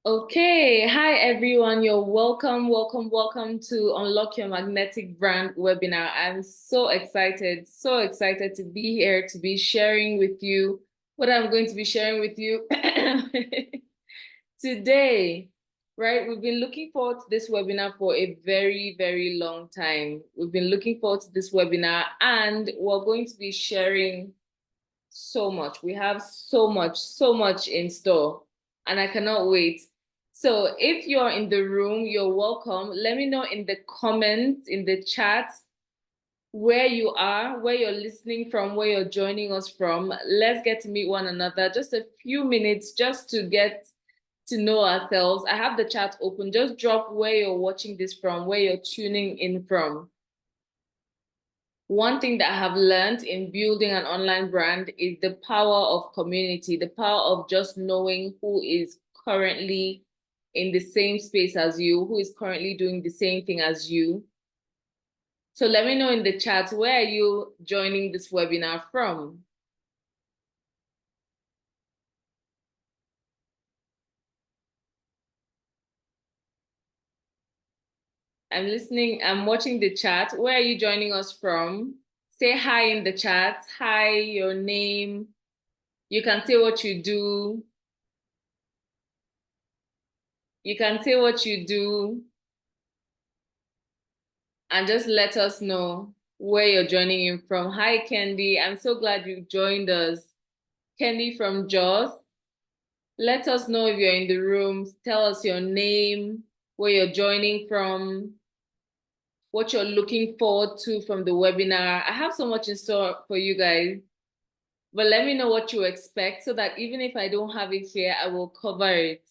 Okay, hi everyone. You're welcome to Unlock Your Magnetic Brand webinar. I'm so excited to be here to be sharing with you what I'm going to be sharing with you today. Right? We've been looking forward to this webinar for a very, very long time. We've been looking forward to this webinar and we're going to be sharing so much. We have so much in store, and I cannot wait. So if you're in the room, you're welcome. Let me know in the comments, in the chat, where you are, where you're listening from, where you're joining us from. Let's get to meet one another. Just a few minutes just to get to know ourselves. I have the chat open. Just drop where you're watching this from, where you're tuning in from. One thing that I have learned in building an online brand is the power of community, the power of just knowing who is currently in the same space as you, who is currently doing the same thing as you. So let me know in the chat, where are you joining this webinar from? I'm listening, I'm watching the chat. Where are you joining us from? Say hi in the chat. Hi, your name. You can say what you do. You can say what you do. And just let us know where you're joining in from. Hi, Kendi. I'm so glad you joined us. Kendi from Jos. Let us know if you're in the room. Tell us your name, where you're joining from, what you're looking forward to from the webinar. I have so much in store for you guys, but let me know what you expect so that even if I don't have it here, I will cover it.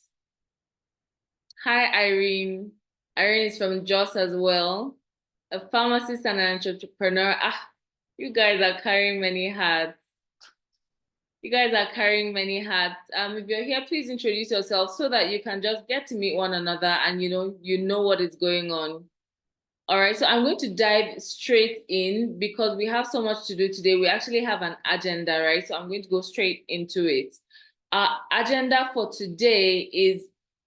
Hi, Irene. Irene is from Jos as well. A pharmacist and an entrepreneur. You guys are carrying many hats. You guys are carrying many hats. If you're here, please introduce yourself so that you can just get to meet one another and you know what is going on. All right, so I'm going to dive straight in because we have so much to do today. We actually have an agenda, right? So I'm going to go straight into it. Our agenda for today is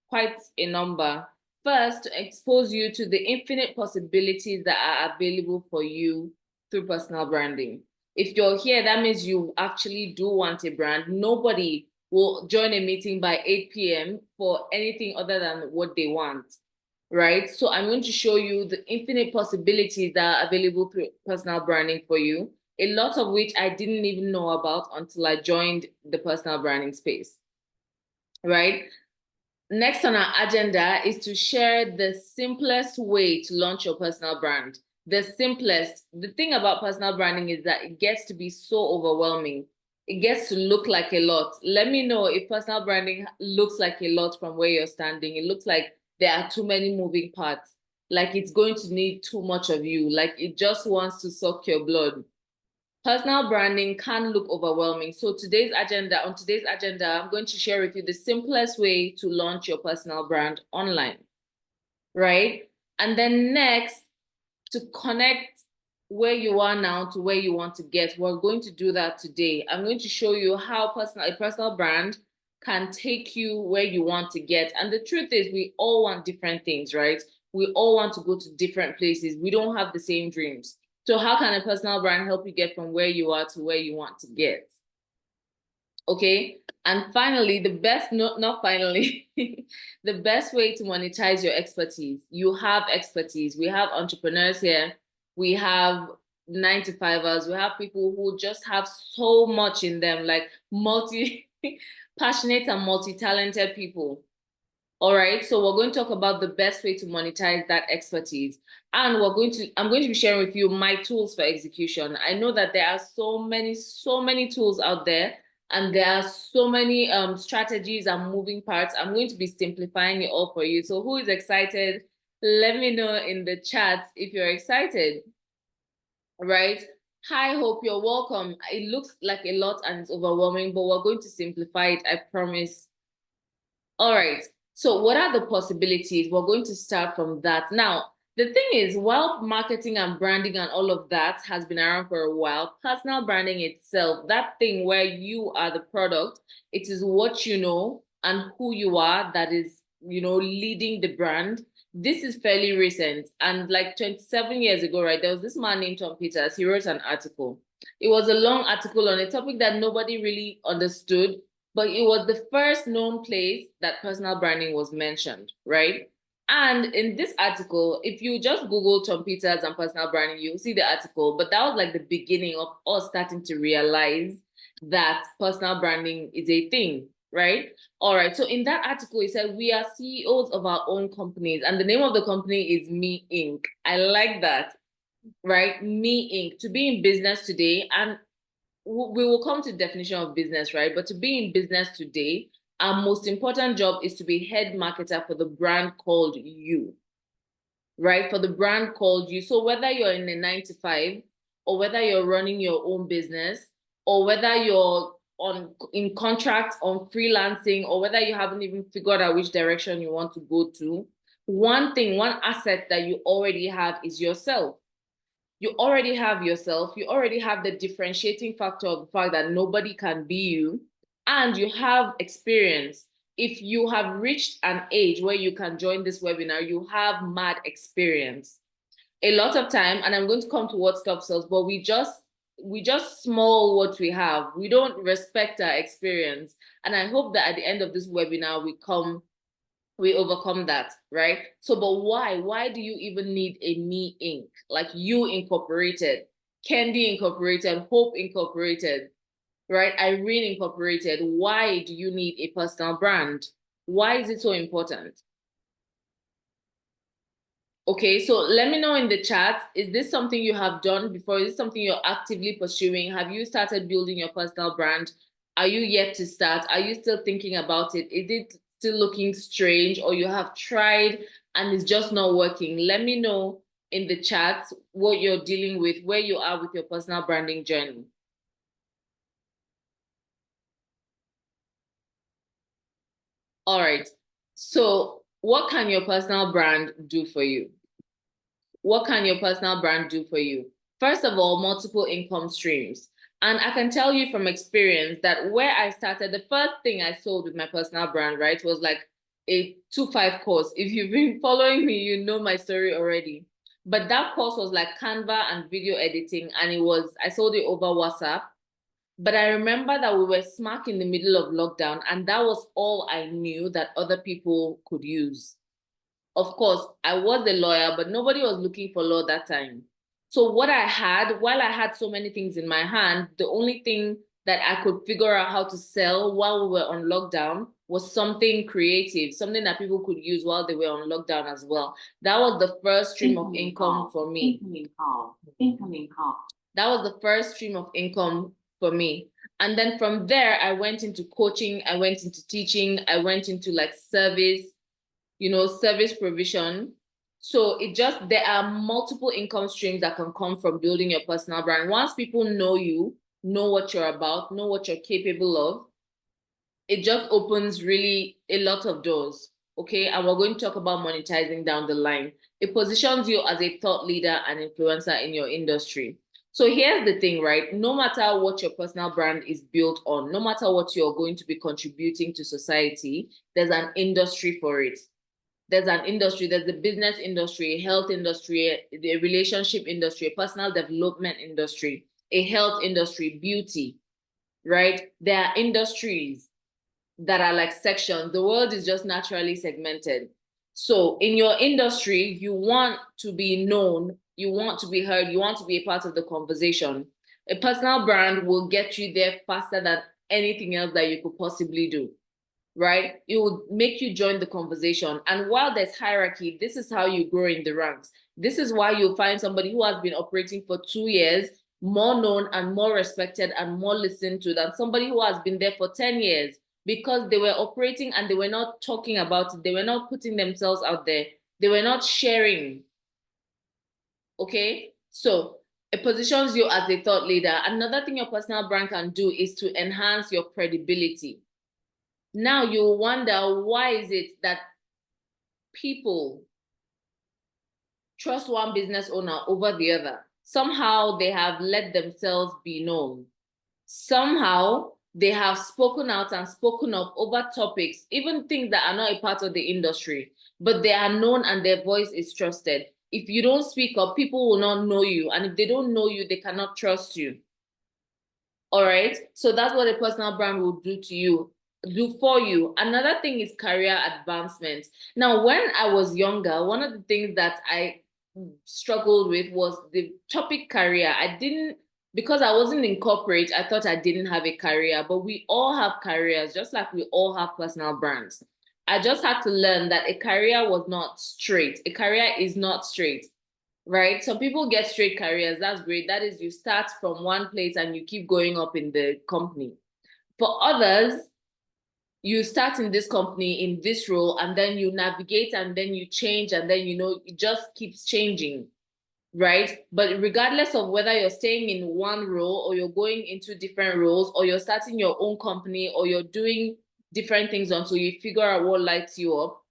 quite a number. First, to expose you to the infinite possibilities that are available for you through personal branding. If you're here, that means you actually do want a brand. Nobody will join a meeting by 8 p.m. for anything other than what they want, right? So I'm going to show you the infinite possibilities that are available through personal branding for you, a lot of which I didn't even know about until I joined the personal branding space, right? Next on our agenda is to share the simplest way to launch your personal brand. The simplest. The thing about personal branding is that it gets to be so overwhelming. It gets to look like a lot. Let me know if personal branding looks like a lot from where you're standing. It looks like there are too many moving parts. Like it's going to need too much of you. Like it just wants to suck your blood. Personal branding can look overwhelming. So on today's agenda, I'm going to share with you the simplest way to launch your personal brand online, right? And then next, to connect where you are now to where you want to get, we're going to do that today. I'm going to show you how a personal brand can take you where you want to get. And the truth is, we all want different things, right? We all want to go to different places. We don't have the same dreams. So how can a personal brand help you get from where you are to where you want to get? Okay. And finally, not finally, the best way to monetize your expertise. You have expertise. We have entrepreneurs here. We have 9 to 5ers. We have people who just have so much in them, like passionate and multi-talented people. All right, so we're going to talk about the best way to monetize that expertise. And I'm going to be sharing with you my tools for execution. I know that there are so many tools out there, and there are so many strategies and moving parts. I'm going to be simplifying it all for you. So who is excited? Let me know in the chat if you're excited. All right. Hi, Hope, you're welcome. It looks like a lot and it's overwhelming, but we're going to simplify it, I promise. All right. So what are the possibilities? We're going to start from that. Now, the thing is, while marketing and branding and all of that has been around for a while, personal branding itself, that thing where you are the product, it is what you know and who you are that is leading the brand. This is fairly recent. And like 27 years ago, right, there was this man named Tom Peters. He wrote an article. It was a long article on a topic that nobody really understood, but it was the first known place that personal branding was mentioned, right? And in this article, if you just Google Tom Peters and personal branding, you'll see the article. But that was like the beginning of us starting to realize that personal branding is a thing, right? All right. So in that article, it said we are CEOs of our own companies, and the name of the company is Me Inc. I like that, right? Me Inc. To be in business today, and we will come to the definition of business, right? But to be in business today, our most important job is to be head marketer for the brand called you, right? For the brand called you. So whether you're in a 9 to 5, or whether you're running your own business, or whether you're in contract on freelancing, or whether you haven't even figured out which direction you want to go to, one asset that you already have is yourself. You already have yourself. You already have the differentiating factor of the fact that nobody can be you, and you have experience. If you have reached an age where you can join this webinar, you have mad experience. A lot of time, and I'm going to come to what stops us, but we just small what we have. We don't respect our experience. And I hope that at the end of this webinar, we overcome that, right? So, but why? Why do you even need a Me Inc? Like You Incorporated, Kendi Incorporated, Hope Incorporated, right? Irene Incorporated. Why do you need a personal brand? Why is it so important? Okay, so let me know in the chat, is this something you have done before? Is this something you're actively pursuing? Have you started building your personal brand? Are you yet to start? Are you still thinking about it? Is it still looking strange, or you have tried and it's just not working? Let me know in the chat what you're dealing with, where you are with your personal branding journey. All right, so what can your personal brand do for you? What can your personal brand do for you? First of all, multiple income streams. And I can tell you from experience that where I started, the first thing I sold with my personal brand, right, was like a 2-5 course. If you've been following me, you know my story already. But that course was like Canva and video editing, and I sold it over WhatsApp. But I remember that we were smack in the middle of lockdown, and that was all I knew that other people could use. Of course, I was a lawyer, but nobody was looking for law that time. So what I had, while I had so many things in my hand, the only thing that I could figure out how to sell while we were on lockdown was something creative, something that people could use while they were on lockdown as well. That was the first stream of income for me. Incoming call. That was the first stream of income for me. And then from there, I went into coaching, I went into teaching, I went into like service provision. So there are multiple income streams that can come from building your personal brand. Once people know you, know what you're about, know what you're capable of, it just opens really a lot of doors. Okay. And we're going to talk about monetizing down the line. It positions you as a thought leader and influencer in your industry. So here's the thing, right? No matter what your personal brand is built on, no matter what you're going to be contributing to society, there's an industry for it. There's an industry, there's the business industry, a health industry, a relationship industry, a personal development industry, a health industry, beauty, right? There are industries that are like sections. The world is just naturally segmented. So in your industry, you want to be known, you want to be heard, you want to be a part of the conversation. A personal brand will get you there faster than anything else that you could possibly do. Right? It will make you join the conversation. And while there's hierarchy, this is how you grow in the ranks. This is why you'll find somebody who has been operating for 2 years more known and more respected and more listened to than somebody who has been there for 10 years, because they were operating and they were not talking about it. They were not putting themselves out there. They were not sharing. Okay? So it positions you as a thought leader. Another thing your personal brand can do is to enhance your credibility. Now you wonder, why is it that people trust one business owner over the other? Somehow they have let themselves be known. Somehow They have spoken out and spoken up over topics, even things that are not a part of the industry, but they are known and their voice is trusted. If you don't speak up, people will not know you. And if they don't know you, they cannot trust you. All right. So that's what a personal brand will do to you, do for you. Another thing is career advancement. Now, when I was younger, one of the things that I struggled with was the topic career. I didn't, because I wasn't in corporate, I thought I didn't have a career, but we all have careers, just like we all have personal brands. I just had to learn that a career was not straight. A career is not straight, right? Some people get straight careers. That's great. That is, you start from one place and you keep going up in the company. For others, you start in this company in this role and then you navigate and then you change and then, you know, it just keeps changing, right? But regardless of whether you're staying in one role or you're going into different roles or you're starting your own company or you're doing different things until you figure out what lights you up,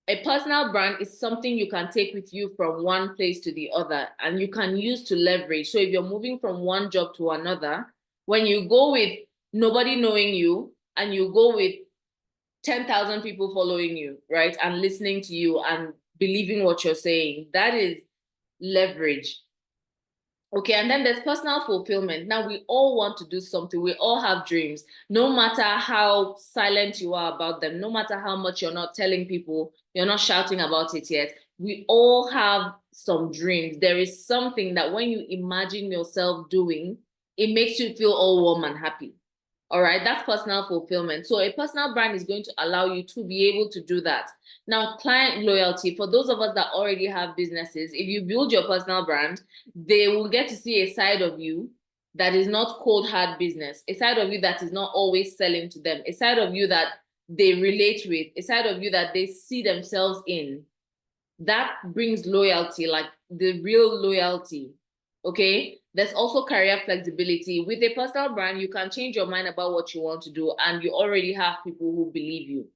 a personal brand is something you can take with you from one place to the other and you can use to leverage. So if you're moving from one job to another, when you go with nobody knowing you and you go with 10,000 people following you, right? And listening to you and believing what you're saying, that is leverage. Okay, and then there's personal fulfillment. Now, we all want to do something. We all have dreams, no matter how silent you are about them, no matter how much you're not telling people, you're not shouting about it yet. We all have some dreams. There is something that when you imagine yourself doing, it makes you feel all warm and happy. All right, that's personal fulfillment. So a personal brand is going to allow you to be able to do that. Now, client loyalty, for those of us that already have businesses, if you build your personal brand, they will get to see a side of you that is not cold, hard business, a side of you that is not always selling to them, a side of you that they relate with, a side of you that they see themselves in. That brings loyalty, like the real loyalty. Okay, there's also career flexibility. With a personal brand, you can change your mind about what you want to do, and you already have people who believe you.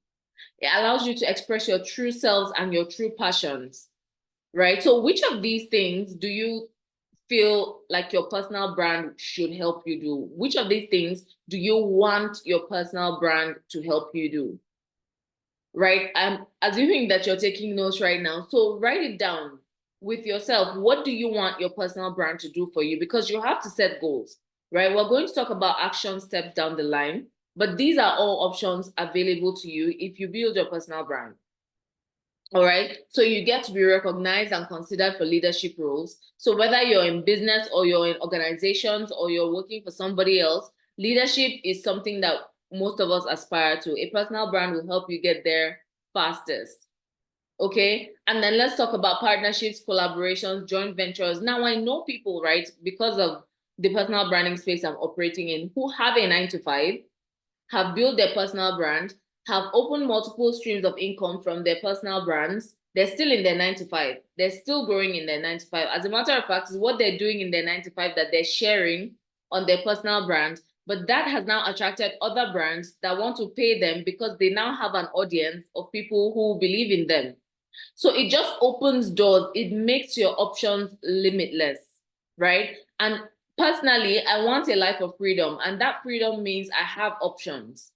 It allows you to express your true selves and your true passions, right? So which of these things do you feel like your personal brand should help you do? Which of these things do you want your personal brand to help you do? Right? I'm assuming that you're taking notes right now. So write it down with yourself. What do you want your personal brand to do for you? Because you have to set goals, right? We're going to talk about action steps down the line, but these are all options available to you if you build your personal brand. All right. So you get to be recognized and considered for leadership roles. So whether you're in business or you're in organizations or you're working for somebody else, leadership is something that most of us aspire to. A personal brand will help you get there fastest. Okay. And then let's talk about partnerships, collaborations, joint ventures. Now I know people, right, because of the personal branding space I'm operating in, who have a 9 to 5, have built their personal brand, have opened multiple streams of income from their personal brands. They're still in their 9 to 5. They're still growing in their 9 to 5. As a matter of fact, is what they're doing in their 9 to 5 that they're sharing on their personal brand. But that has now attracted other brands that want to pay them because they now have an audience of people who believe in them. So it just opens doors. It makes your options limitless, right? And personally, I want a life of freedom, and that freedom means I have options.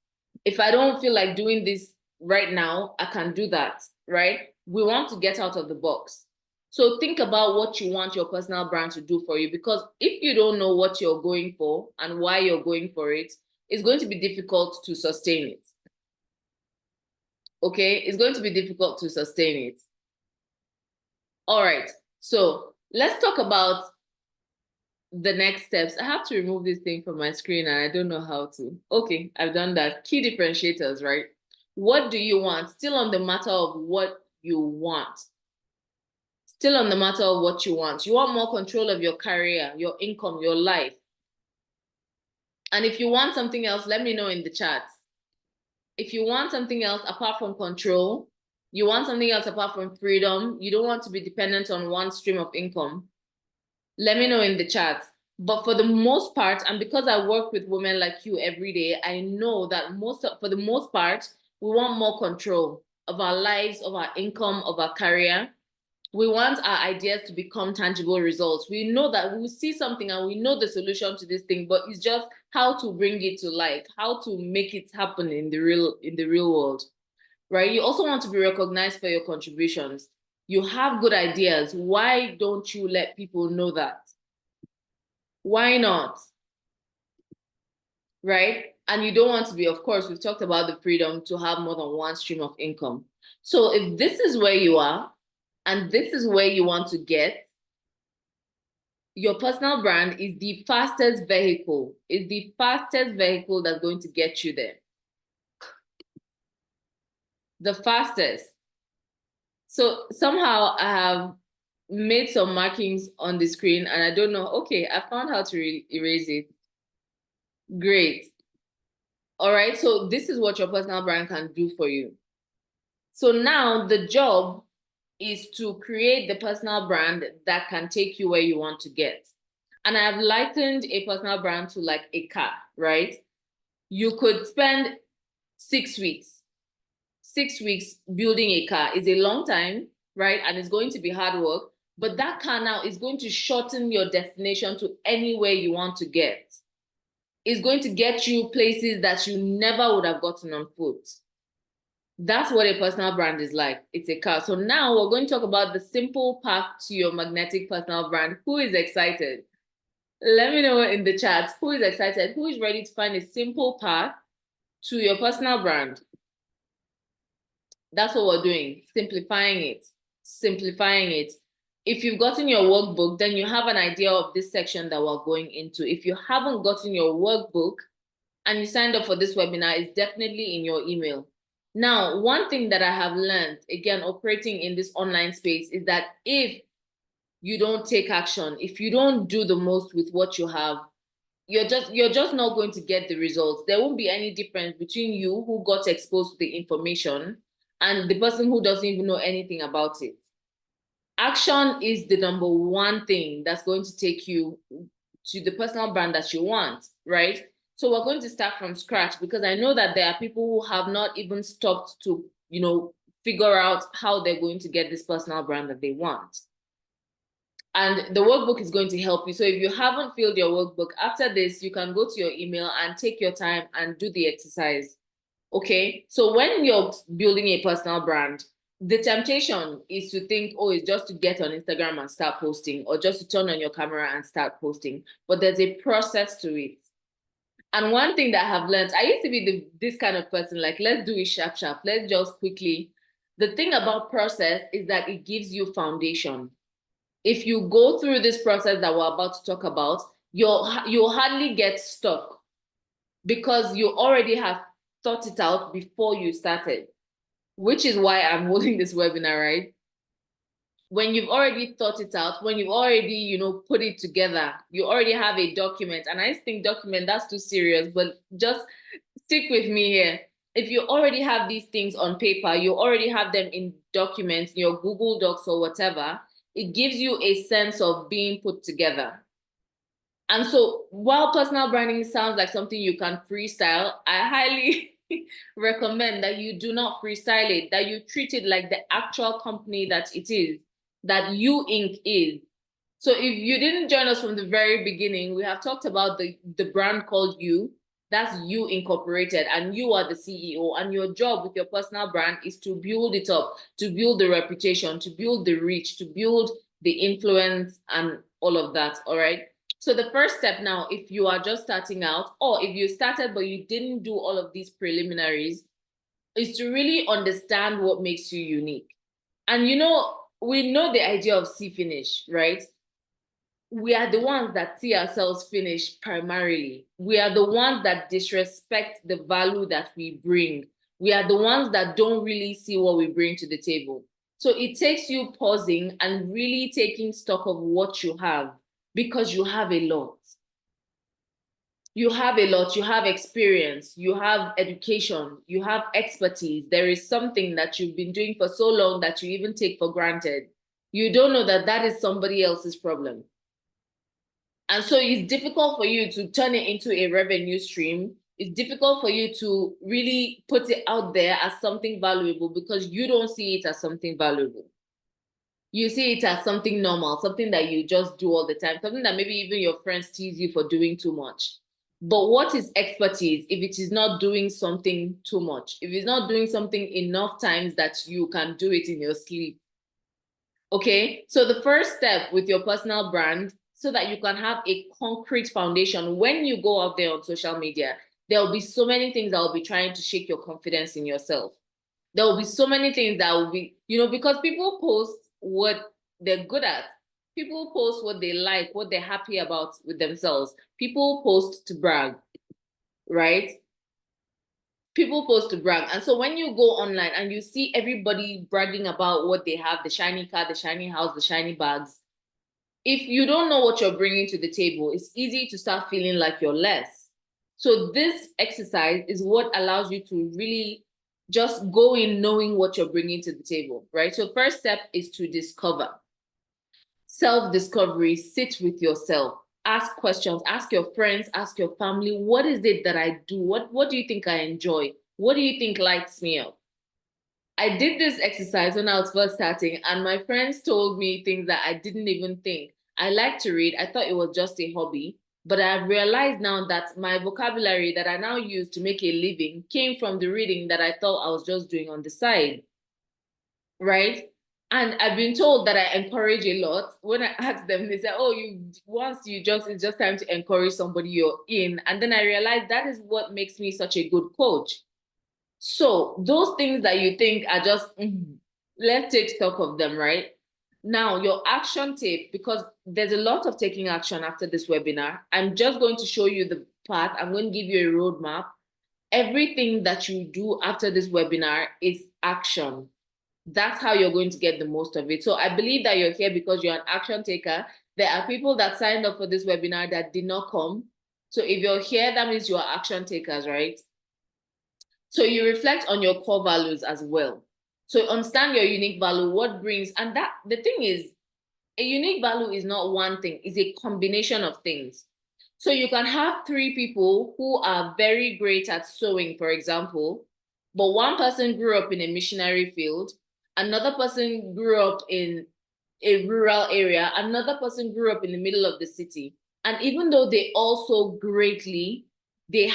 If I don't feel like doing this right now, I can do that, right? We want to get out of the box. So think about what you want your personal brand to do for you, because if you don't know what you're going for and why you're going for it, it's going to be difficult to sustain it. Okay, it's going to be difficult to sustain it. All right, so let's talk about the next steps. I have to remove this thing from my screen and I don't know how to. Okay, I've done that. Key differentiators, right? What do you want? Still on the matter of what you want. Still on the matter of what you want. You want more control of your career, your income, your life. And if you want something else, let me know in the chat. If you want something else apart from control, you want something else apart from freedom, you don't want to be dependent on one stream of income, let me know in the chat. But for the most part, and because I work with women like you every day, I know that for the most part, we want more control of our lives, of our income, of our career. We want our ideas to become tangible results. We know that we see something and we know the solution to this thing, but it's just how to bring it to life, how to make it happen in the real world, right? You also want to be recognized for your contributions. You have good ideas. Why don't you let people know that? Why not? Right? And you don't want to be, of course, we've talked about the freedom to have more than one stream of income. So if this is where you are and this is where you want to get, your personal brand is the fastest vehicle. It's the fastest vehicle that's going to get you there. The fastest. So somehow I have made some markings on the screen and I don't know. Okay, I found how to erase it. Great. All right, so this is what your personal brand can do for you. So now the job is to create the personal brand that can take you where you want to get. And I've likened a personal brand to like a car, right? You could spend 6 weeks. 6 weeks building a car is a long time, right? And it's going to be hard work. But that car now is going to shorten your destination to anywhere you want to get. It's going to get you places that you never would have gotten on foot. That's what a personal brand is like. It's a car. So now we're going to talk about the simple path to your magnetic personal brand. Who is excited? Let me know in the chat. Who is excited? Who is ready to find a simple path to your personal brand? That's what we're doing. Simplifying it. Simplifying it. If you've gotten your workbook, then you have an idea of this section that we're going into. If you haven't gotten your workbook and you signed up for this webinar, it's definitely in your email. Now, one thing that I have learned, again, operating in this online space, is that if you don't take action, if you don't do the most with what you have, you're just not going to get the results. There won't be any difference between you who got exposed to the information and the person who doesn't even know anything about it. Action is the number one thing that's going to take you to the personal brand that you want, right? So we're going to start from scratch because I know that there are people who have not even stopped to, figure out how they're going to get this personal brand that they want. And the workbook is going to help you. So if you haven't filled your workbook, after this, you can go to your email and take your time and do the exercise. Okay? So when you're building a personal brand, the temptation is to think, oh, it's just to get on Instagram and start posting, or just to turn on your camera and start posting. But there's a process to it. And one thing that I have learned, I used to be this kind of person, like, let's do it sharp, sharp. Let's just quickly. The thing about process is that it gives you foundation. If you go through this process that we're about to talk about, you'll hardly get stuck because you already have thought it out before you started, which is why I'm holding this webinar, right? When you've already thought it out, when you've already, put it together, you already have a document. And I think document, that's too serious, but just stick with me here. If you already have these things on paper, you already have them in documents, your Google Docs or whatever, it gives you a sense of being put together. And so while personal branding sounds like something you can freestyle, I highly recommend that you do not freestyle it, that you treat it like the actual company that it is, that You Inc. is. So if you didn't join us from the very beginning, we have talked about the brand called You. That's You Incorporated, and you are the CEO. And your job with your personal brand is to build it up, to build the reputation, to build the reach, to build the influence and all of that, all right? So the first step now, if you are just starting out, or if you started but you didn't do all of these preliminaries, is to really understand what makes you unique. And we know the idea of see finish, right? We are the ones that see ourselves finish primarily. We are the ones that disrespect the value that we bring. We are the ones that don't really see what we bring to the table. So it takes you pausing and really taking stock of what you have, because you have a lot. You have a lot. You have experience, you have education, you have expertise. There is something that you've been doing for so long that you even take for granted. You don't know that that is somebody else's problem. And so it's difficult for you to turn it into a revenue stream. It's difficult for you to really put it out there as something valuable because you don't see it as something valuable. You see it as something normal, something that you just do all the time, something that maybe even your friends tease you for doing too much. But what is expertise if it is not doing something too much? If it's not doing something enough times that you can do it in your sleep? Okay, so the first step with your personal brand, so that you can have a concrete foundation when you go out there on social media, there will be so many things that will be trying to shake your confidence in yourself. There will be so many things that will be, because people post what they're good at. People post what they like, what they're happy about with themselves. People post to brag, right? People post to brag. And so when you go online and you see everybody bragging about what they have, the shiny car, the shiny house, the shiny bags, if you don't know what you're bringing to the table, it's easy to start feeling like you're less. So this exercise is what allows you to really just go in knowing what you're bringing to the table, right? So first step is to discover. Self-discovery, sit with yourself, ask questions, ask your friends, ask your family, what is it that I do? What do you think I enjoy? What do you think lights me up? I did this exercise when I was first starting, and my friends told me things that I didn't even think. I like to read. I thought it was just a hobby, but I've realized now that my vocabulary that I now use to make a living came from the reading that I thought I was just doing on the side, right? And I've been told that I encourage a lot. When I ask them, they say, "Oh, it's just time to encourage somebody you're in." And then I realized that is what makes me such a good coach. So those things that you think are just, let's take stock of them, right? Now, your action tape, because there's a lot of taking action after this webinar. I'm just going to show you the path. I'm going to give you a roadmap. Everything that you do after this webinar is action. That's how you're going to get the most of it. So I believe that you're here because you're an action taker. There are people that signed up for this webinar that did not come. So if you're here, that means you are action takers, right? So you reflect on your core values as well. So understand your unique value, what brings, and that the thing is, a unique value is not one thing, it's a combination of things. So you can have three people who are very great at sewing, for example, but one person grew up in a missionary field, another person grew up in a rural area, another person grew up in the middle of the city. And even though they also greatly, they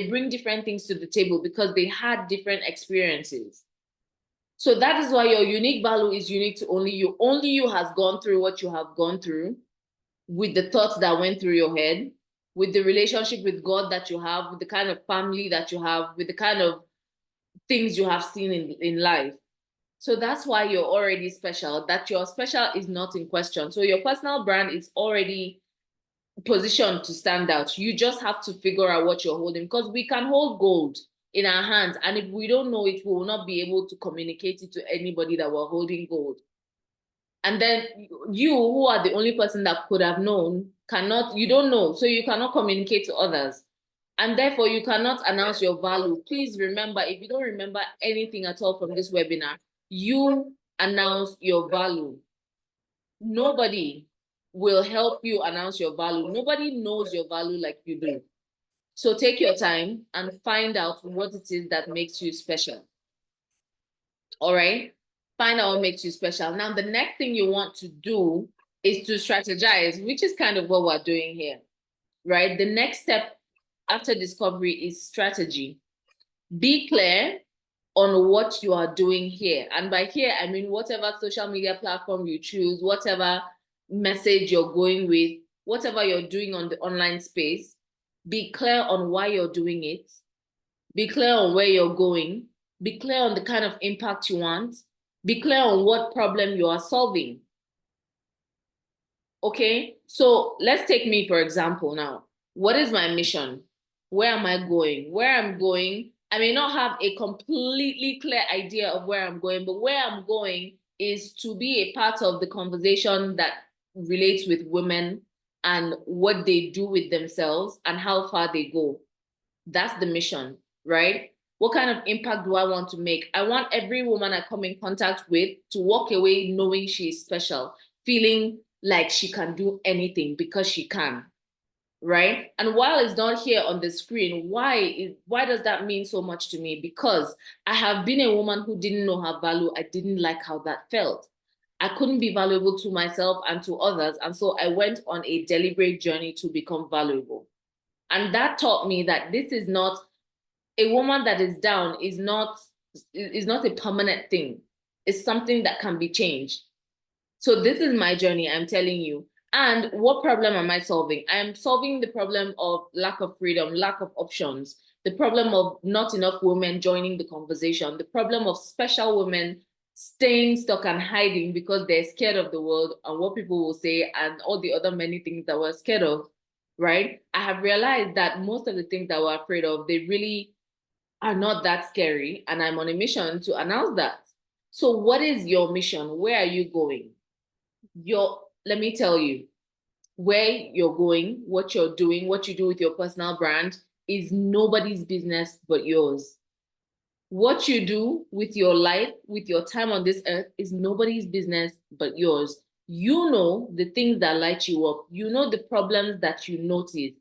bring different things to the table because they had different experiences. So that is why your unique value is unique to only you. Only you has gone through what you have gone through, with the thoughts that went through your head, with the relationship with God that you have, with the kind of family that you have, with the kind of things you have seen in life. So that's why you're already special. That your special is not in question. So your personal brand is already positioned to stand out. You just have to figure out what you're holding, because we can hold gold in our hands, and if we don't know it, we will not be able to communicate it to anybody that we're holding gold. And then you, who are the only person that could have known, you don't know, so you cannot communicate to others. And therefore, you cannot announce your value. Please remember, if you don't remember anything at all from this webinar, you announce your value. Nobody will help you announce your value. Nobody knows your value like you do. So take your time and find out what it is that makes you special. All right? Find out what makes you special. Now, the next thing you want to do is to strategize, which is kind of what we're doing here, right? The next step after discovery is strategy. Be clear on what you are doing here. And by here, I mean whatever social media platform you choose, whatever message you're going with, whatever you're doing on the online space, be clear on why you're doing it. Be clear on where you're going. Be clear on the kind of impact you want. Be clear on what problem you are solving. Okay, so let's take me, for example, now. What is my mission? Where am I going? Where I'm going, I may not have a completely clear idea of where I'm going, but where I'm going is to be a part of the conversation that relates with women and what they do with themselves and how far they go. That's the mission, right? What kind of impact do I want to make? I want every woman I come in contact with to walk away knowing she is special, feeling like she can do anything because she can, right? And while it's not here on the screen, why does that mean so much to me? Because I have been a woman who didn't know her value. I didn't like how that felt. I couldn't be valuable to myself and to others. And so I went on a deliberate journey to become valuable. And that taught me that this is not a woman that is down is not a permanent thing. It's something that can be changed. So this is my journey, I'm telling you. And what problem am I solving? I am solving the problem of lack of freedom, lack of options, the problem of not enough women joining the conversation, the problem of special women staying stuck and hiding because they're scared of the world and what people will say and all the other many things that we're scared of, right? I have realized that most of the things that we're afraid of, they really are not that scary. And I'm on a mission to announce that. So what is your mission? Where are you going? Let me tell you, where you're going, what you're doing, what you do with your personal brand is nobody's business but yours. What you do with your life, with your time on this earth is nobody's business but yours. You know the things that light you up. You know the problems that you notice.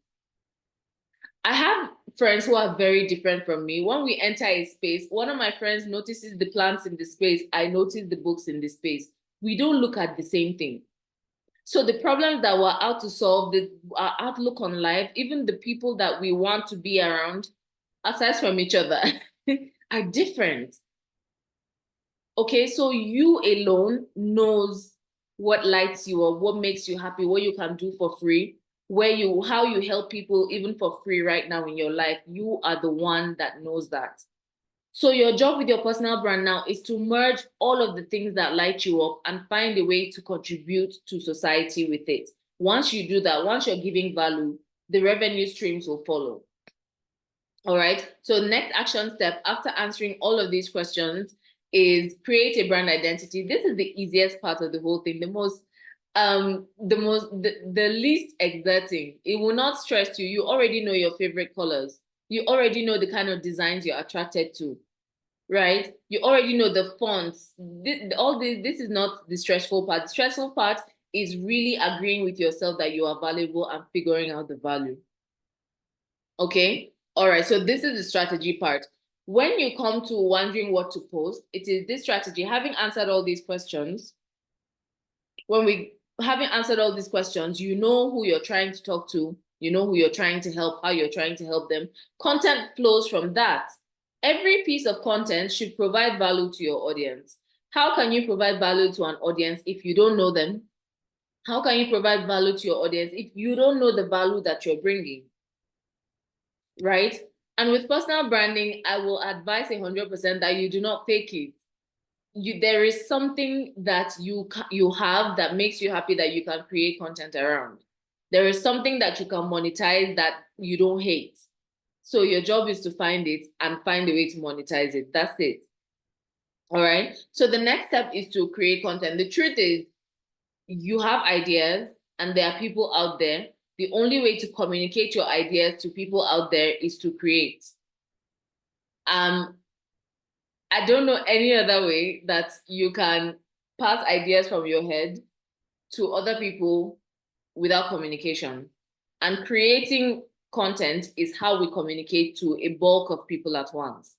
I have friends who are very different from me. When we enter a space, one of my friends notices the plants in the space. I notice the books in the space. We don't look at the same thing. So the problems that we're out to solve, our outlook on life, even the people that we want to be around, aside from each other, are different. Okay, so you alone knows what lights you up, what makes you happy, what you can do for free, how you help people even for free right now in your life. You are the one that knows that. So your job with your personal brand now is to merge all of the things that light you up and find a way to contribute to society with it. Once you do that, once you're giving value, the revenue streams will follow. All right. So next action step after answering all of these questions is create a brand identity. This is the easiest part of the whole thing, the least exerting. It will not stress you. You already know your favorite colors. You already know the kind of designs you're attracted to, right? You already know the fonts. This is not the stressful part. The stressful part is really agreeing with yourself that you are valuable and figuring out the value. Okay. All right. So this is the strategy part. When you come to wondering what to post, it is this strategy. Having answered all these questions, having answered all these questions, you know who you're trying to talk to, you know who you're trying to help, how you're trying to help them. Content flows from that. Every piece of content should provide value to your audience. How can you provide value to an audience if you don't know them? How can you provide value to your audience if you don't know the value that you're bringing? Right? And with personal branding, I will advise 100% that you do not fake it. There is something that you have that makes you happy that you can create content around. There is something that you can monetize that you don't hate. So your job is to find it and find a way to monetize it. That's it. All right. So the next step is to create content. The truth is, you have ideas and there are people out there. The only way to communicate your ideas to people out there is to create. I don't know any other way that you can pass ideas from your head to other people without communication. And creating content is how we communicate to a bulk of people at once.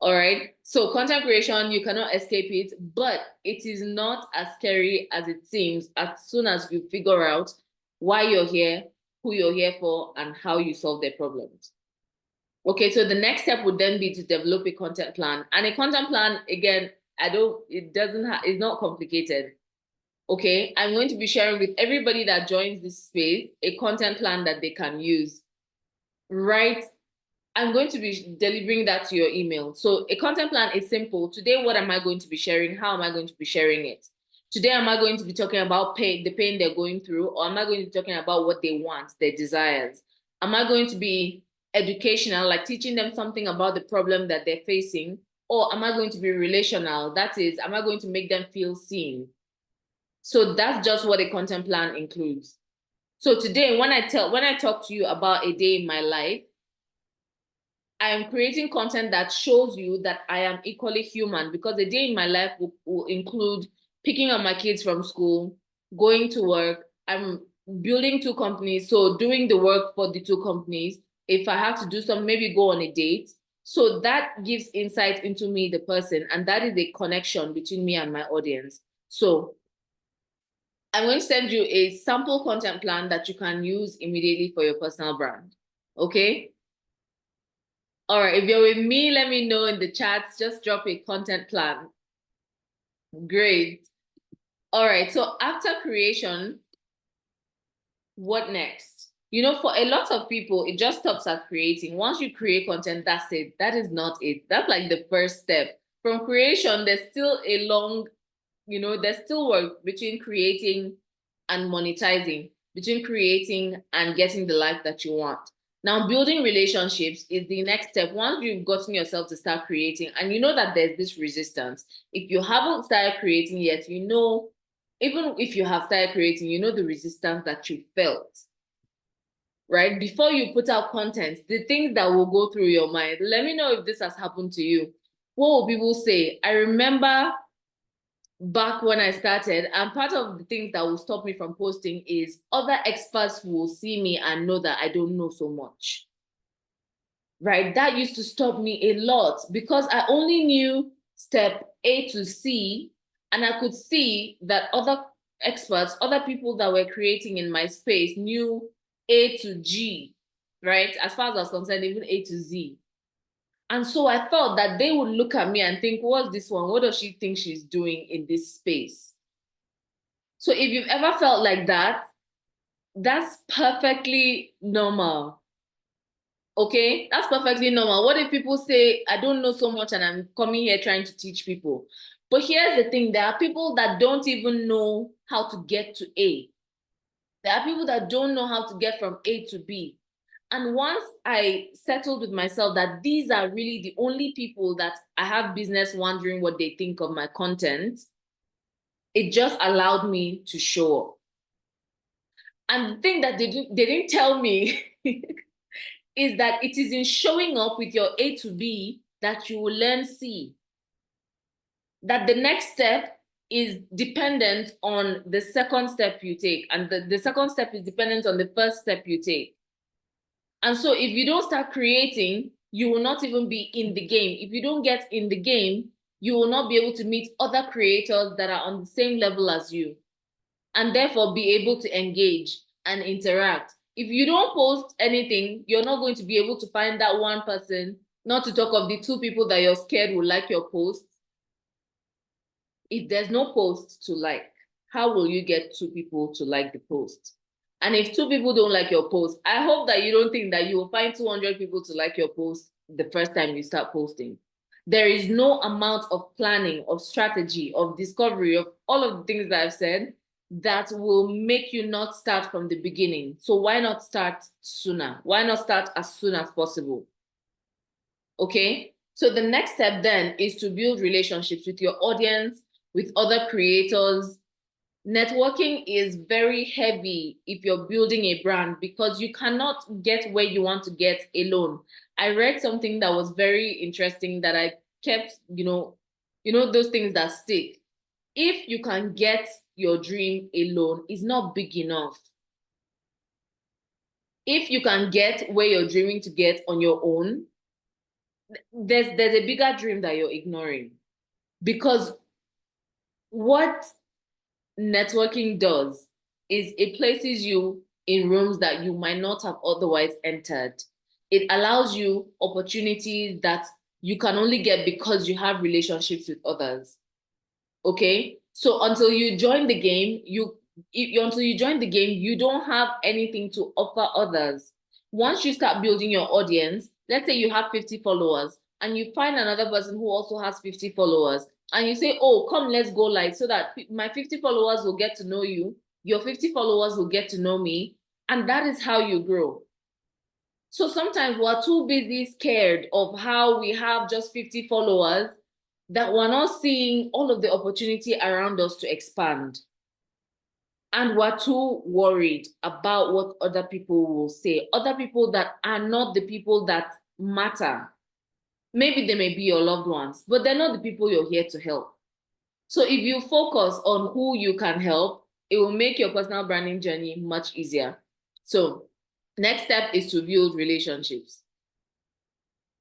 All right. So content creation, you cannot escape it, but it is not as scary as it seems as soon as you figure out why you're here, who you're here for, and how you solve their problems. Okay, so the next step would then be to develop a content plan. And a content plan, again, it's not complicated. Okay, I'm going to be sharing with everybody that joins this space a content plan that they can use. Right? I'm going to be delivering that to your email. So a content plan is simple. Today, what am I going to be sharing? How am I going to be sharing it? Today, am I going to be talking about the pain they're going through, or am I going to be talking about what they want, their desires? Am I going to be educational, like teaching them something about the problem that they're facing? Or am I going to be relational? That is, am I going to make them feel seen? So that's just what a content plan includes. So today, when I talk to you about a day in my life, I am creating content that shows you that I am equally human, because a day in my life will include picking up my kids from school, going to work. I'm building 2 companies, so doing the work for the 2 companies. If I have to do some, maybe go on a date. So that gives insight into me, the person, and that is a connection between me and my audience. So I'm going to send you a sample content plan that you can use immediately for your personal brand. Okay. All right. If you're with me, let me know in the chats. Just drop a content plan. Great. All right. So after creation, what next? You know, for a lot of people, it just stops at creating. Once you create content, that's it. That is not it. That's like the first step. From creation, there's still a long, there's still work between creating and monetizing, between creating and getting the life that you want. Now, building relationships is the next step. Once you've gotten yourself to start creating, and you know that there's this resistance, if you haven't started creating yet, even if you have started creating, you know the resistance that you felt, right? Before you put out content, the things that will go through your mind. Let me know if this has happened to you. What will people say? I remember back when I started, and part of the things that will stop me from posting is other experts will see me and know that I don't know so much, right? That used to stop me a lot because I only knew step A to C, and I could see that other experts, other people that were creating in my space knew A to G, right? As far as I was concerned, even A to Z. And so I felt that they would look at me and think, what's this one? What does she think she's doing in this space? So if you've ever felt like that, that's perfectly normal. Okay, that's perfectly normal. What if people say, I don't know so much and I'm coming here trying to teach people? But here's the thing, there are people that don't even know how to get to A. There are people that don't know how to get from A to B. And once I settled with myself that these are really the only people that I have business wondering what they think of my content, it just allowed me to show up. And the thing that they didn't tell me is that it is in showing up with your A to B that you will learn C. That the next step is dependent on the second step you take, and the second step is dependent on the first step you take. And so if you don't start creating, you will not even be in the game. If you don't get in the game, you will not be able to meet other creators that are on the same level as you, and therefore be able to engage and interact. If you don't post anything, you're not going to be able to find that one person, not to talk of the two people that you're scared will like your post. If there's no post to like, how will you get two people to like the post? And if two people don't like your post, I hope that you don't think that you will find 200 people to like your post the first time you start posting. There is no amount of planning, of strategy, of discovery, of all of the things that I've said that will make you not start from the beginning. So why not start sooner? Why not start as soon as possible? Okay? So the next step then is to build relationships with your audience, with other creators. Networking is very heavy if you're building a brand because you cannot get where you want to get alone. I read something that was very interesting that I kept, those things that stick. If you can get your dream alone, it's not big enough. If you can get where you're dreaming to get on your own, there's a bigger dream that you're ignoring. Because what networking does is it places you in rooms that you might not have otherwise entered. It allows you opportunities that you can only get because you have relationships with others. Okay? So until you join the game, until you join the game, you don't have anything to offer others. Once you start building your audience, let's say you have 50 followers and you find another person who also has 50 followers and you say, oh, come, let's go live so that my 50 followers will get to know you, your 50 followers will get to know me, and that is how you grow. So sometimes we're too busy scared of how we have just 50 followers that we're not seeing all of the opportunity around us to expand. And we're too worried about what other people will say, other people that are not the people that matter. Maybe they may be your loved ones, but they're not the people you're here to help. So if you focus on who you can help, it will make your personal branding journey much easier. So next step is to build relationships.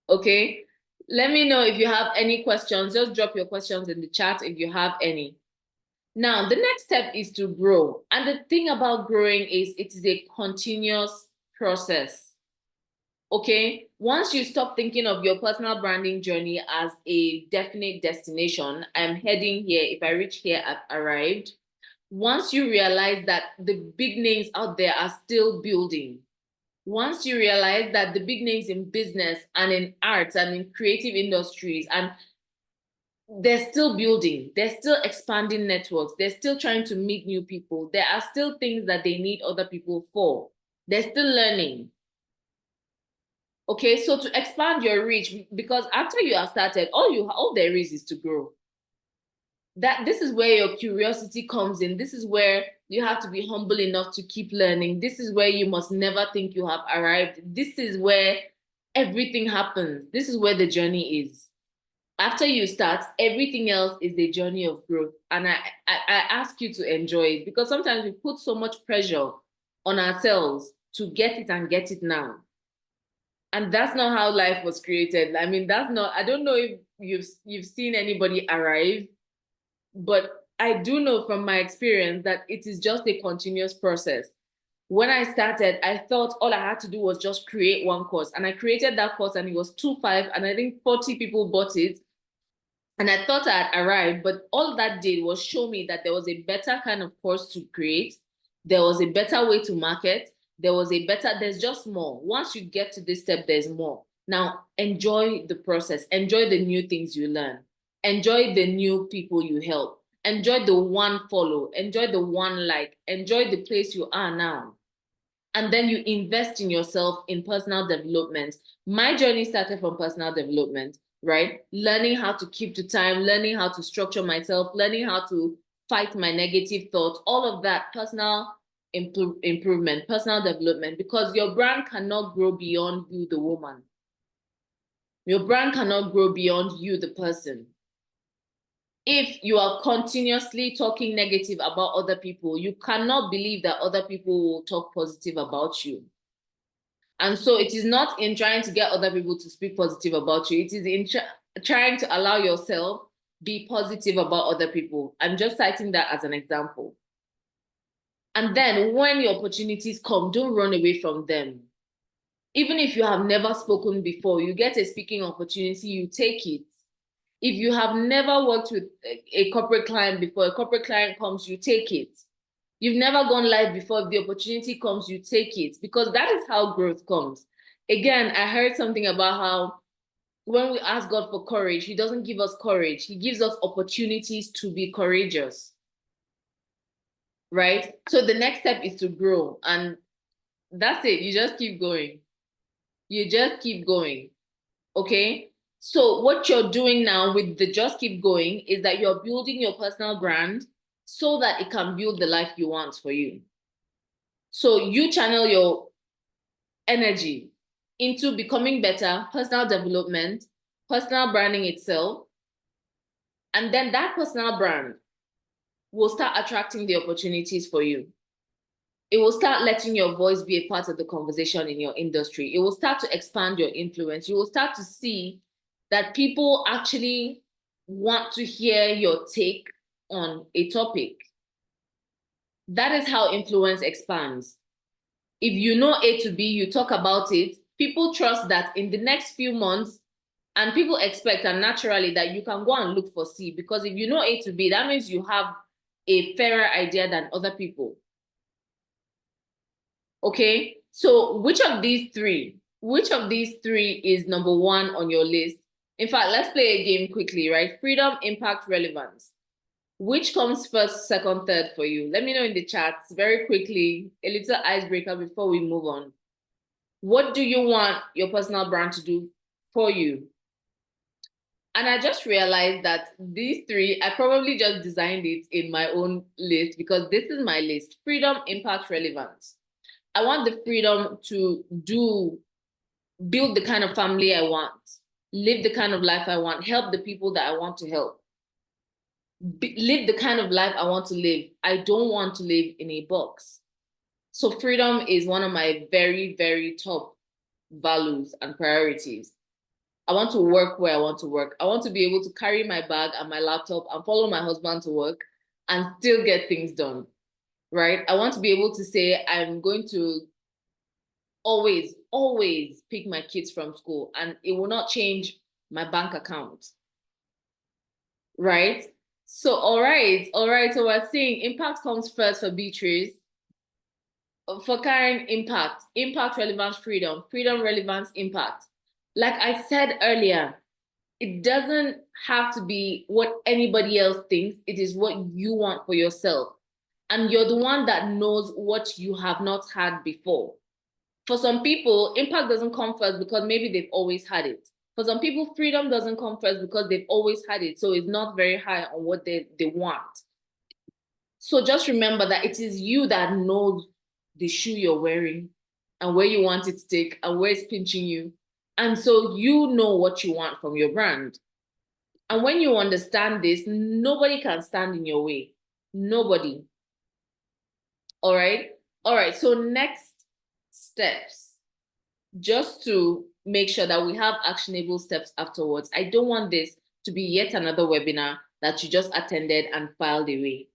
Okay? Let me know if you have any questions. Just drop your questions in the chat if you have any. Now, the next step is to grow. And the thing about growing is it is a continuous process. Okay, once you stop thinking of your personal branding journey as a definite destination, I'm heading here, if I reach here, I've arrived. Once you realize that the big names out there are still building, once you realize that the big names in business and in arts and in creative industries, and they're still building, they're still expanding networks, they're still trying to meet new people, there are still things that they need other people for, they're still learning. Okay, so to expand your reach, because after you have started, all there is to grow. This is where your curiosity comes in. This is where you have to be humble enough to keep learning. This is where you must never think you have arrived. This is where everything happens. This is where the journey is. After you start, everything else is a journey of growth. And I ask you to enjoy it, because sometimes we put so much pressure on ourselves to get it and get it now. And that's not how life was created. I mean, that's not, I don't know if you've seen anybody arrive, but I do know from my experience that it is just a continuous process. When I started, I thought all I had to do was just create one course. And I created that course and it was 2.5, and I think 40 people bought it. And I thought I had arrived, but all that did was show me that there was a better kind of course to create. There was a better way to market. There's just more. Once you get to this step, there's more. Now, enjoy the process. Enjoy the new things you learn. Enjoy the new people you help. Enjoy the one follow. Enjoy the one like. Enjoy the place you are now. And then you invest in yourself in personal development. My journey started from personal development, right? Learning how to keep to time, learning how to structure myself, learning how to fight my negative thoughts, all of that personal improvement, personal development, because your brand cannot grow beyond you, the woman. Your brand cannot grow beyond you, the person. If you are continuously talking negative about other people, you cannot believe that other people will talk positive about you. And so it is not in trying to get other people to speak positive about you. It is in trying to allow yourself be positive about other people. I'm just citing that as an example. And then when your opportunities come, don't run away from them. Even if you have never spoken before, you get a speaking opportunity, you take it. If you have never worked with a corporate client before, a corporate client comes, you take it. You've never gone live before, if the opportunity comes, you take it, because that is how growth comes. Again, I heard something about how when we ask God for courage, He doesn't give us courage. He gives us opportunities to be courageous, right? So the next step is to grow, and that's it. You just keep going. You just keep going, okay? So what you're doing now with the just keep going is that you're building your personal brand so that it can build the life you want for you. So you channel your energy into becoming better, personal development, personal branding itself. And then that personal brand will start attracting the opportunities for you. It will start letting your voice be a part of the conversation in your industry. It will start to expand your influence. You will start to see that people actually want to hear your take on a topic. That is how influence expands. If you know A to B, you talk about it, people trust that in the next few months, and people expect and naturally that you can go and look for C, because if you know A to B, that means you have a fairer idea than other people. Okay, so which of these three is number one on your list? In fact, let's play a game quickly, right? Freedom, impact, relevance. Which comes first, second, third for you? Let me know in the chats very quickly, a little icebreaker before we move on. What do you want your personal brand to do for you? And I just realized that these three, I probably just designed it in my own list, because this is my list: freedom, impact, relevance. I want the freedom to build the kind of family I want, live the kind of life I want, help the people that I want to help, live the kind of life I want to live. I don't want to live in a box. So freedom is one of my very, very top values and priorities. I want to work where I want to work. I want to be able to carry my bag and my laptop and follow my husband to work and still get things done, right? I want to be able to say, I'm going to always pick my kids from school, and it will not change my bank account. Right? So, all right. So we're saying impact comes first for Beatrice. For Karen, impact, relevance, freedom, relevance, impact. Like I said earlier, it doesn't have to be what anybody else thinks. It is what you want for yourself. And you're the one that knows what you have not had before. For some people, impact doesn't come first because maybe they've always had it. For some people, freedom doesn't come first because they've always had it. So it's not very high on what they want. So just remember that it is you that knows the shoe you're wearing and where you want it to take and where it's pinching you. And so you know what you want from your brand. And when you understand this, nobody can stand in your way. Nobody. All right. So next steps, just to make sure that we have actionable steps afterwards. I don't want this to be yet another webinar that you just attended and filed away.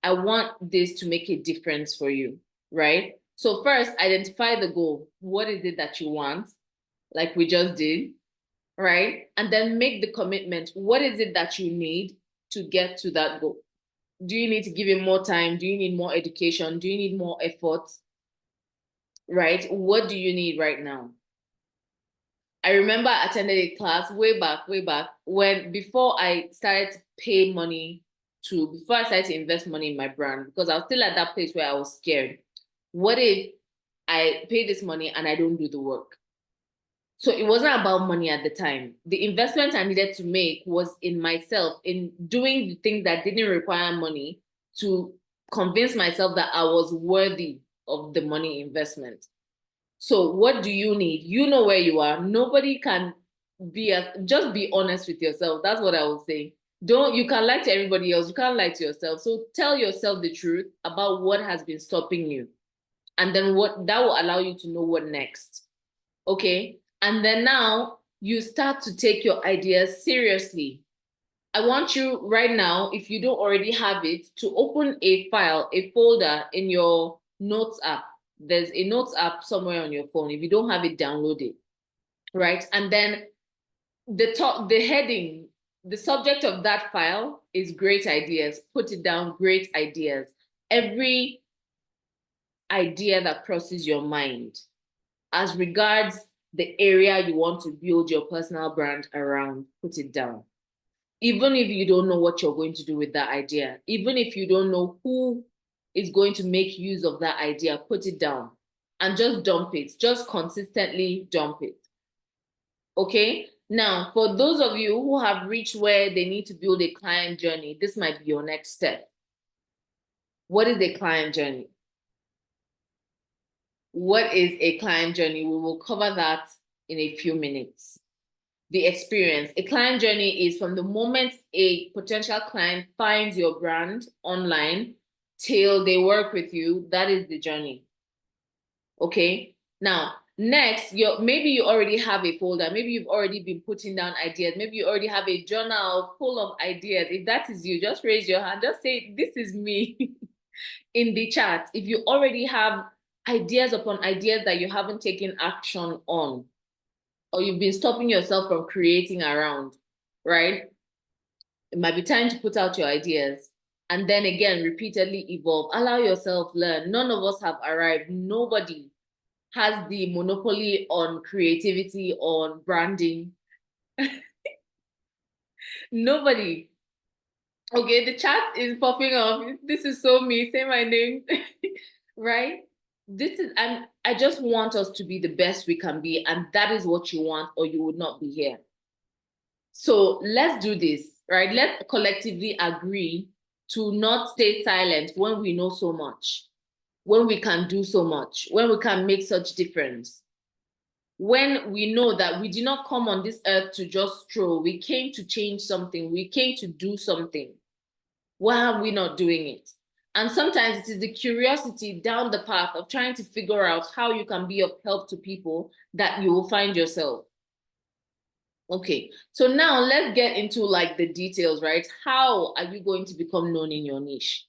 I want this to make a difference for you, right? So first, identify the goal. What is it that you want? Like we just did, right? And then make the commitment. What is it that you need to get to that goal? Do you need to give it more time? Do you need more education? Do you need more effort? Right? What do you need right now? I remember I attended a class way back, when before I started to pay money before I started to invest money in my brand, because I was still at that place where I was scared. What if I pay this money and I don't do the work? So it wasn't about money at the time. The investment I needed to make was in myself, in doing the things that didn't require money to convince myself that I was worthy of the money investment. So what do you need? You know where you are. Nobody can just be honest with yourself. That's what I would say. You can lie to everybody else. You can't lie to yourself. So tell yourself the truth about what has been stopping you. And then that will allow you to know what next. Okay. And then now you start to take your ideas seriously. I want you right now, if you don't already have it, to open a file, a folder in your notes app. There's a notes app somewhere on your phone. If you don't have it, download it, right? And then the heading, the subject of that file is great ideas. Put it down, great ideas. Every idea that crosses your mind as regards the area you want to build your personal brand around, put it down. Even if you don't know what you're going to do with that idea, even if you don't know who is going to make use of that idea, put it down and just dump it. Just consistently dump it. Okay? Now, for those of you who have reached where they need to build a client journey, this might be your next step. What is a client journey? What is a client journey? We will cover that in a few minutes. The experience. A client journey is from the moment a potential client finds your brand online till they work with you. That is the journey. Okay. Now, next, maybe you already have a folder. Maybe you've already been putting down ideas. Maybe you already have a journal full of ideas. If that is you, just raise your hand. Just say, this is me in the chat. If you already have ideas upon ideas that you haven't taken action on, or you've been stopping yourself from creating around, right? It might be time to put out your ideas and then again, repeatedly evolve. Allow yourself learn. None of us have arrived. Nobody has the monopoly on creativity, on branding. Nobody. Okay, the chat is popping off. This is so me. Say my name, right? And I just want us to be the best we can be, and that is what you want, or you would not be here. So let's do this, right? Let's collectively agree to not stay silent when we know so much, when we can do so much, when we can make such difference, when we know that we did not come on this earth to just stroll. We came to change something. We came to do something. Why are we not doing it? And sometimes it is the curiosity down the path of trying to figure out how you can be of help to people that you will find yourself. Okay, so now let's get into like the details, right? How are you going to become known in your niche?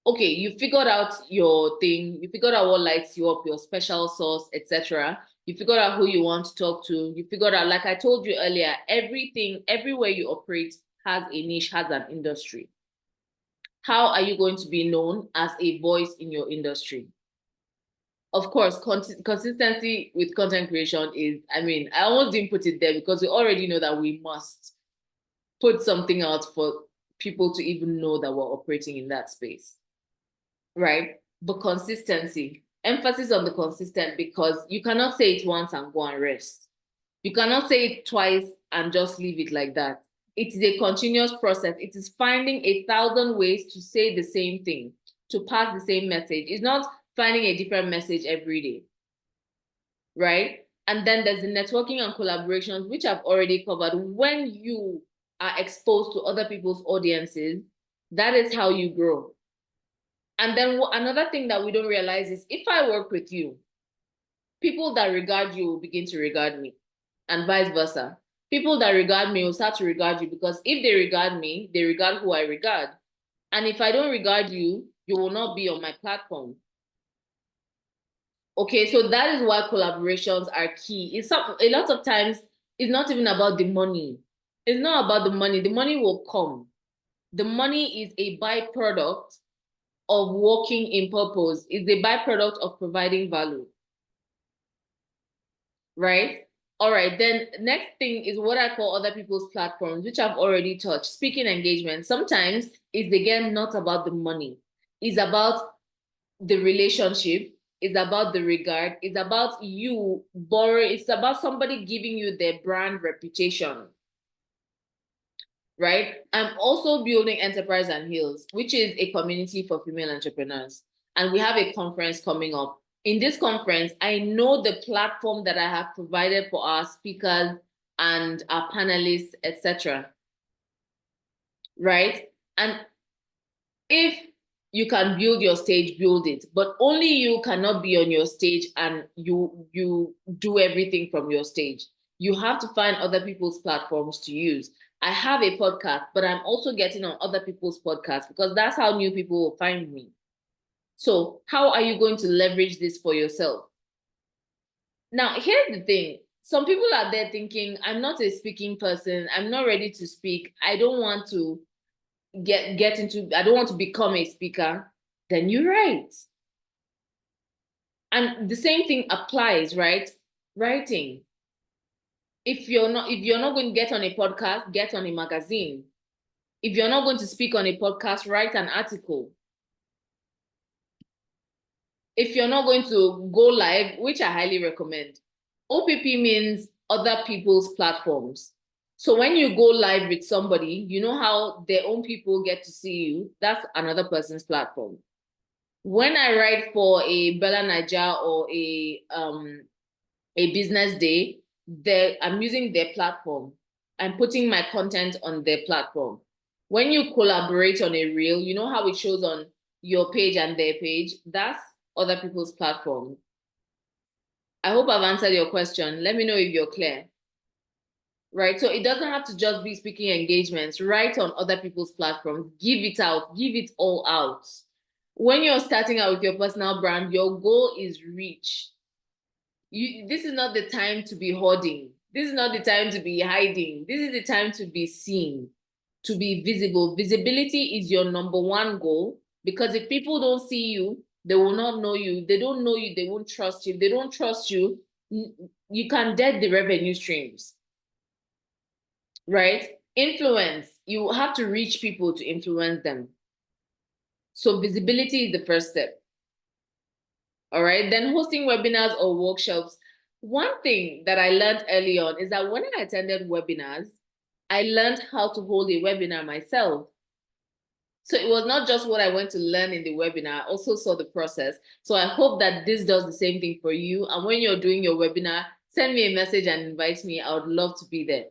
okay, you figured out your thing, you figured out what lights you up, your special sauce, etc. You figured out who you want to talk to, you figured out, like I told you earlier, everything, everywhere you operate has a niche, has an industry. How are you going to be known as a voice in your industry? Of course, consistency with content creation is, I mean, I almost didn't put it there because we already know that we must put something out for people to even know that we're operating in that space, right? But consistency, emphasis on the consistent, because you cannot say it once and go and rest. You cannot say it twice and just leave it like that. It is a continuous process. It is finding 1,000 ways to say the same thing, to pass the same message. It's not finding a different message every day, right? And then there's the networking and collaborations, which I've already covered. When you are exposed to other people's audiences, that is how you grow. And then another thing that we don't realize is if I work with you, people that regard you will begin to regard me, and vice versa. People that regard me will start to regard you, because if they regard me, they regard who I regard. And if I don't regard you, you will not be on my platform. Okay, so that is why collaborations are key. A lot of times it's not even about the money. It's not about the money. The money will come. The money is a byproduct of working in purpose. It's a byproduct of providing value. Right? All right, then next thing is what I call other people's platforms, which I've already touched. Speaking engagement. Sometimes it's again not about the money. It's about the relationship. It's about the regard. It's about you borrow. It's about somebody giving you their brand reputation. Right? I'm also building Enterprise and Heals, which is a community for female entrepreneurs. And we have a conference coming up. In this conference, I know the platform that I have provided for our speakers and our panelists, etc. Right? And if you can build your stage, build it. But only you cannot be on your stage and you do everything from your stage. You have to find other people's platforms to use. I have a podcast, but I'm also getting on other people's podcasts because that's how new people will find me. So how are you going to leverage this for yourself? Now, here's the thing. Some people are there thinking, I'm not a speaking person. I'm not ready to speak. I don't want to I don't want to become a speaker. Then you're right. And the same thing applies, right? Writing. If you're not going to get on a podcast, get on a magazine. If you're not going to speak on a podcast, write an article. If you're not going to go live, which I highly recommend, OPP means other people's platforms. So when you go live with somebody, you know how their own people get to see you. That's another person's platform. When I write for a Bella Naija or a business day, I'm using their platform. I'm putting my content on their platform. When you collaborate on a reel, you know how it shows on your page and their page? That's other people's platform. I hope I've answered your question. Let me know if you're clear. Right? So it doesn't have to just be speaking engagements. Write on other people's platforms. Give it out. Give it all out. When you're starting out with your personal brand, your goal is reach. This is not the time to be hoarding. This is not the time to be hiding. This is the time to be seen, to be visible. Visibility is your number one goal, because if people don't see you, they will not know you. If they don't know you, they won't trust you. If they don't trust you, you can dead the revenue streams, right? Influence, you have to reach people to influence them. So visibility is the first step. All right, then hosting webinars or workshops. One thing that I learned early on is that when I attended webinars, I learned how to hold a webinar myself. So it was not just what I went to learn in the webinar, I also saw the process. So I hope that this does the same thing for you. And when you're doing your webinar, send me a message and invite me. I would love to be there.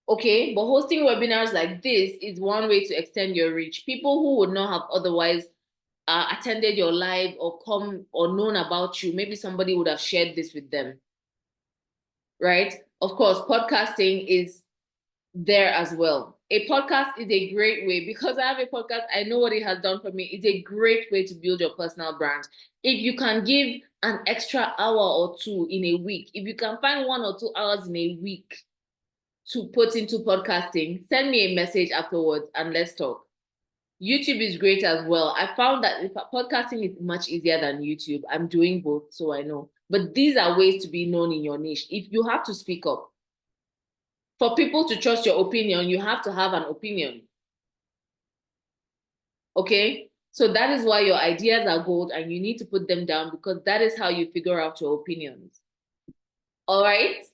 Okay, but hosting webinars like this is one way to extend your reach. People who would not have otherwise attended your live or come or known about you, maybe somebody would have shared this with them, right? Of course, podcasting is there as well. a podcast is a great way, because I have a podcast, I know what it has done for me. It's a great way to build your personal brand. If you can give an extra hour or two in a week, if you can find 1 or 2 hours in a week to put into podcasting, send me a message afterwards and let's talk. YouTube is great as well. I found that podcasting is much easier than YouTube. I'm doing both, so I know. But these are ways to be known in your niche. If you have to speak up, for people to trust your opinion, you have to have an opinion. Okay? So that is why your ideas are gold and you need to put them down, because that is how you figure out your opinions. All right?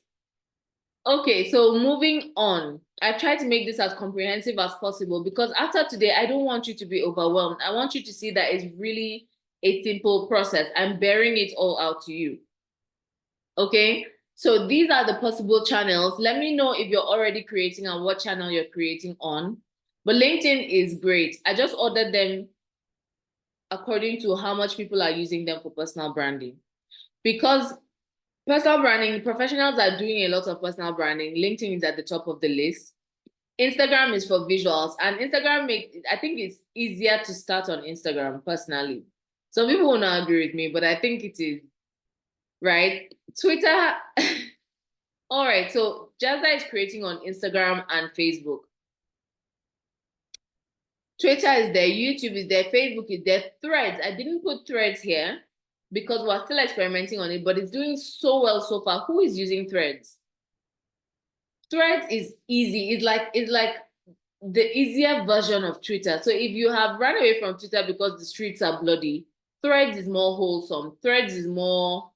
Okay, so moving on. I try to make this as comprehensive as possible, because after today, I don't want you to be overwhelmed. I want you to see that it's really a simple process. I'm bearing it all out to you. Okay, so these are the possible channels. Let me know if you're already creating and what channel you're creating on. But LinkedIn is great. I just ordered them according to how much people are using them for personal branding. Because personal branding, professionals are doing a lot of personal branding. LinkedIn is at the top of the list. Instagram is for visuals, and Instagram I think it's easier to start on Instagram personally. Some people will not agree with me, but I think it is, right? Twitter, all right, so Jazza is creating on Instagram and Facebook. Twitter is there, YouTube is there, Facebook is there, Threads. I didn't put Threads here because we're still experimenting on it, but it's doing so well so far. Who is using Threads? Threads is easy. It's like the easier version of Twitter. So if you have run away from Twitter because the streets are bloody, Threads is more wholesome. Threads is more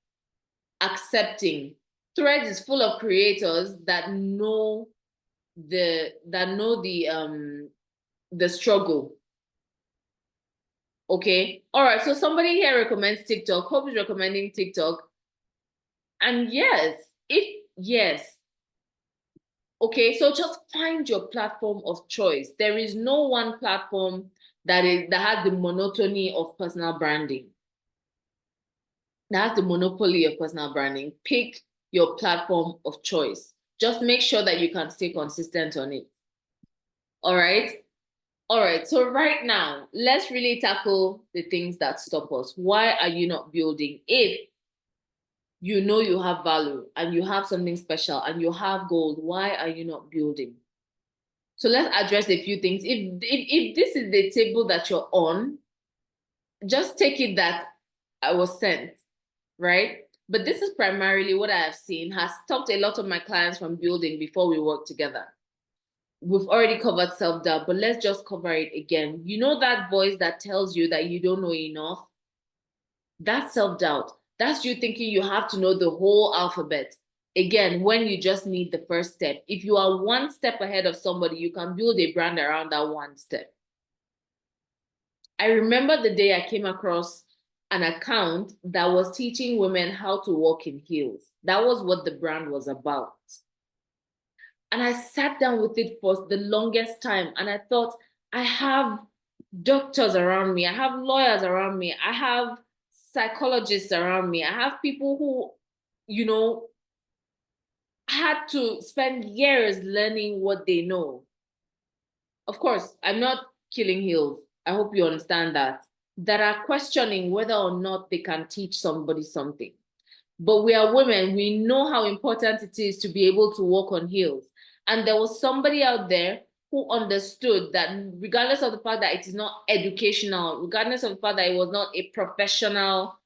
accepting. Threads is full of creators that know the struggle. Okay. All right. So somebody here recommends TikTok. Hope is recommending TikTok. And yes. Okay, so just find your platform of choice. There is no one platform that has the monotony of personal branding. That has the monopoly of personal branding. Pick your platform of choice. Just make sure that you can stay consistent on it. All right? All right, so right now, let's really tackle the things that stop us. Why are you not building? If you know you have value and you have something special and you have gold, why are you not building? So let's address a few things. If this is the table that you're on, just take it that I was sent, right? But this is primarily what I have seen has stopped a lot of my clients from building before we work together. We've already covered self-doubt, but let's just cover it again. You know that voice that tells you that you don't know enough? That's self-doubt. That's you thinking you have to know the whole alphabet. Again, when you just need the first step. If you are one step ahead of somebody, you can build a brand around that one step. I remember the day I came across an account that was teaching women how to walk in heels. That was what the brand was about. And I sat down with it for the longest time. And I thought, I have doctors around me. I have lawyers around me. I have psychologists around me. I have people who, had to spend years learning what they know. Of course, I'm not killing heels. I hope you understand that. That are questioning whether or not they can teach somebody something. But we are women. We know how important it is to be able to walk on heels. And there was somebody out there who understood that regardless of the fact that it is not educational, regardless of the fact that it was not a professional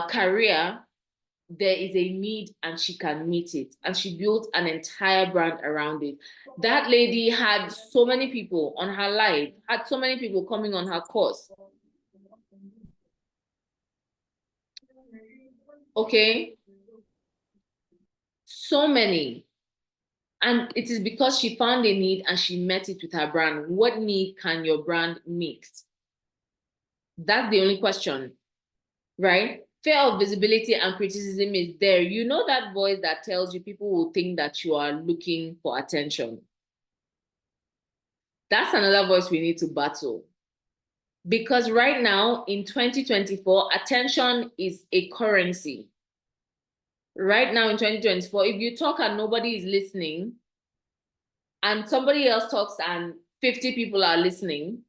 career, there is a need and she can meet it. And she built an entire brand around it. That lady had so many people on her live, had so many people coming on her course. Okay. So many. And it is because she found a need and she met it with her brand. What need can your brand meet? That's the only question, right? Fear of visibility and criticism is there. You know that voice that tells you people will think that you are looking for attention. That's another voice we need to battle. Because right now in 2024, attention is a currency. Right now in 2024, if you talk and nobody is listening, and somebody else talks and 50 people are listening,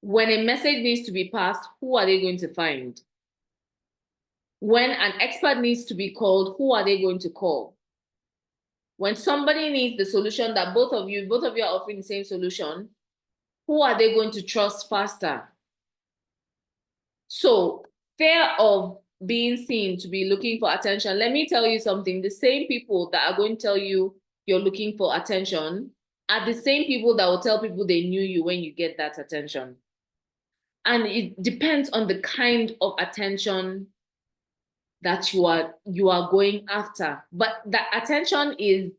when a message needs to be passed, who are they going to find? When an expert needs to be called, who are they going to call? When somebody needs the solution that both of you are offering the same solution, who are they going to trust faster? So fear of being seen to be looking for attention. Let me tell you something. The same people that are going to tell you you're looking for attention are the same people that will tell people they knew you when you get that attention. And it depends on the kind of attention that you are going after. But that attention is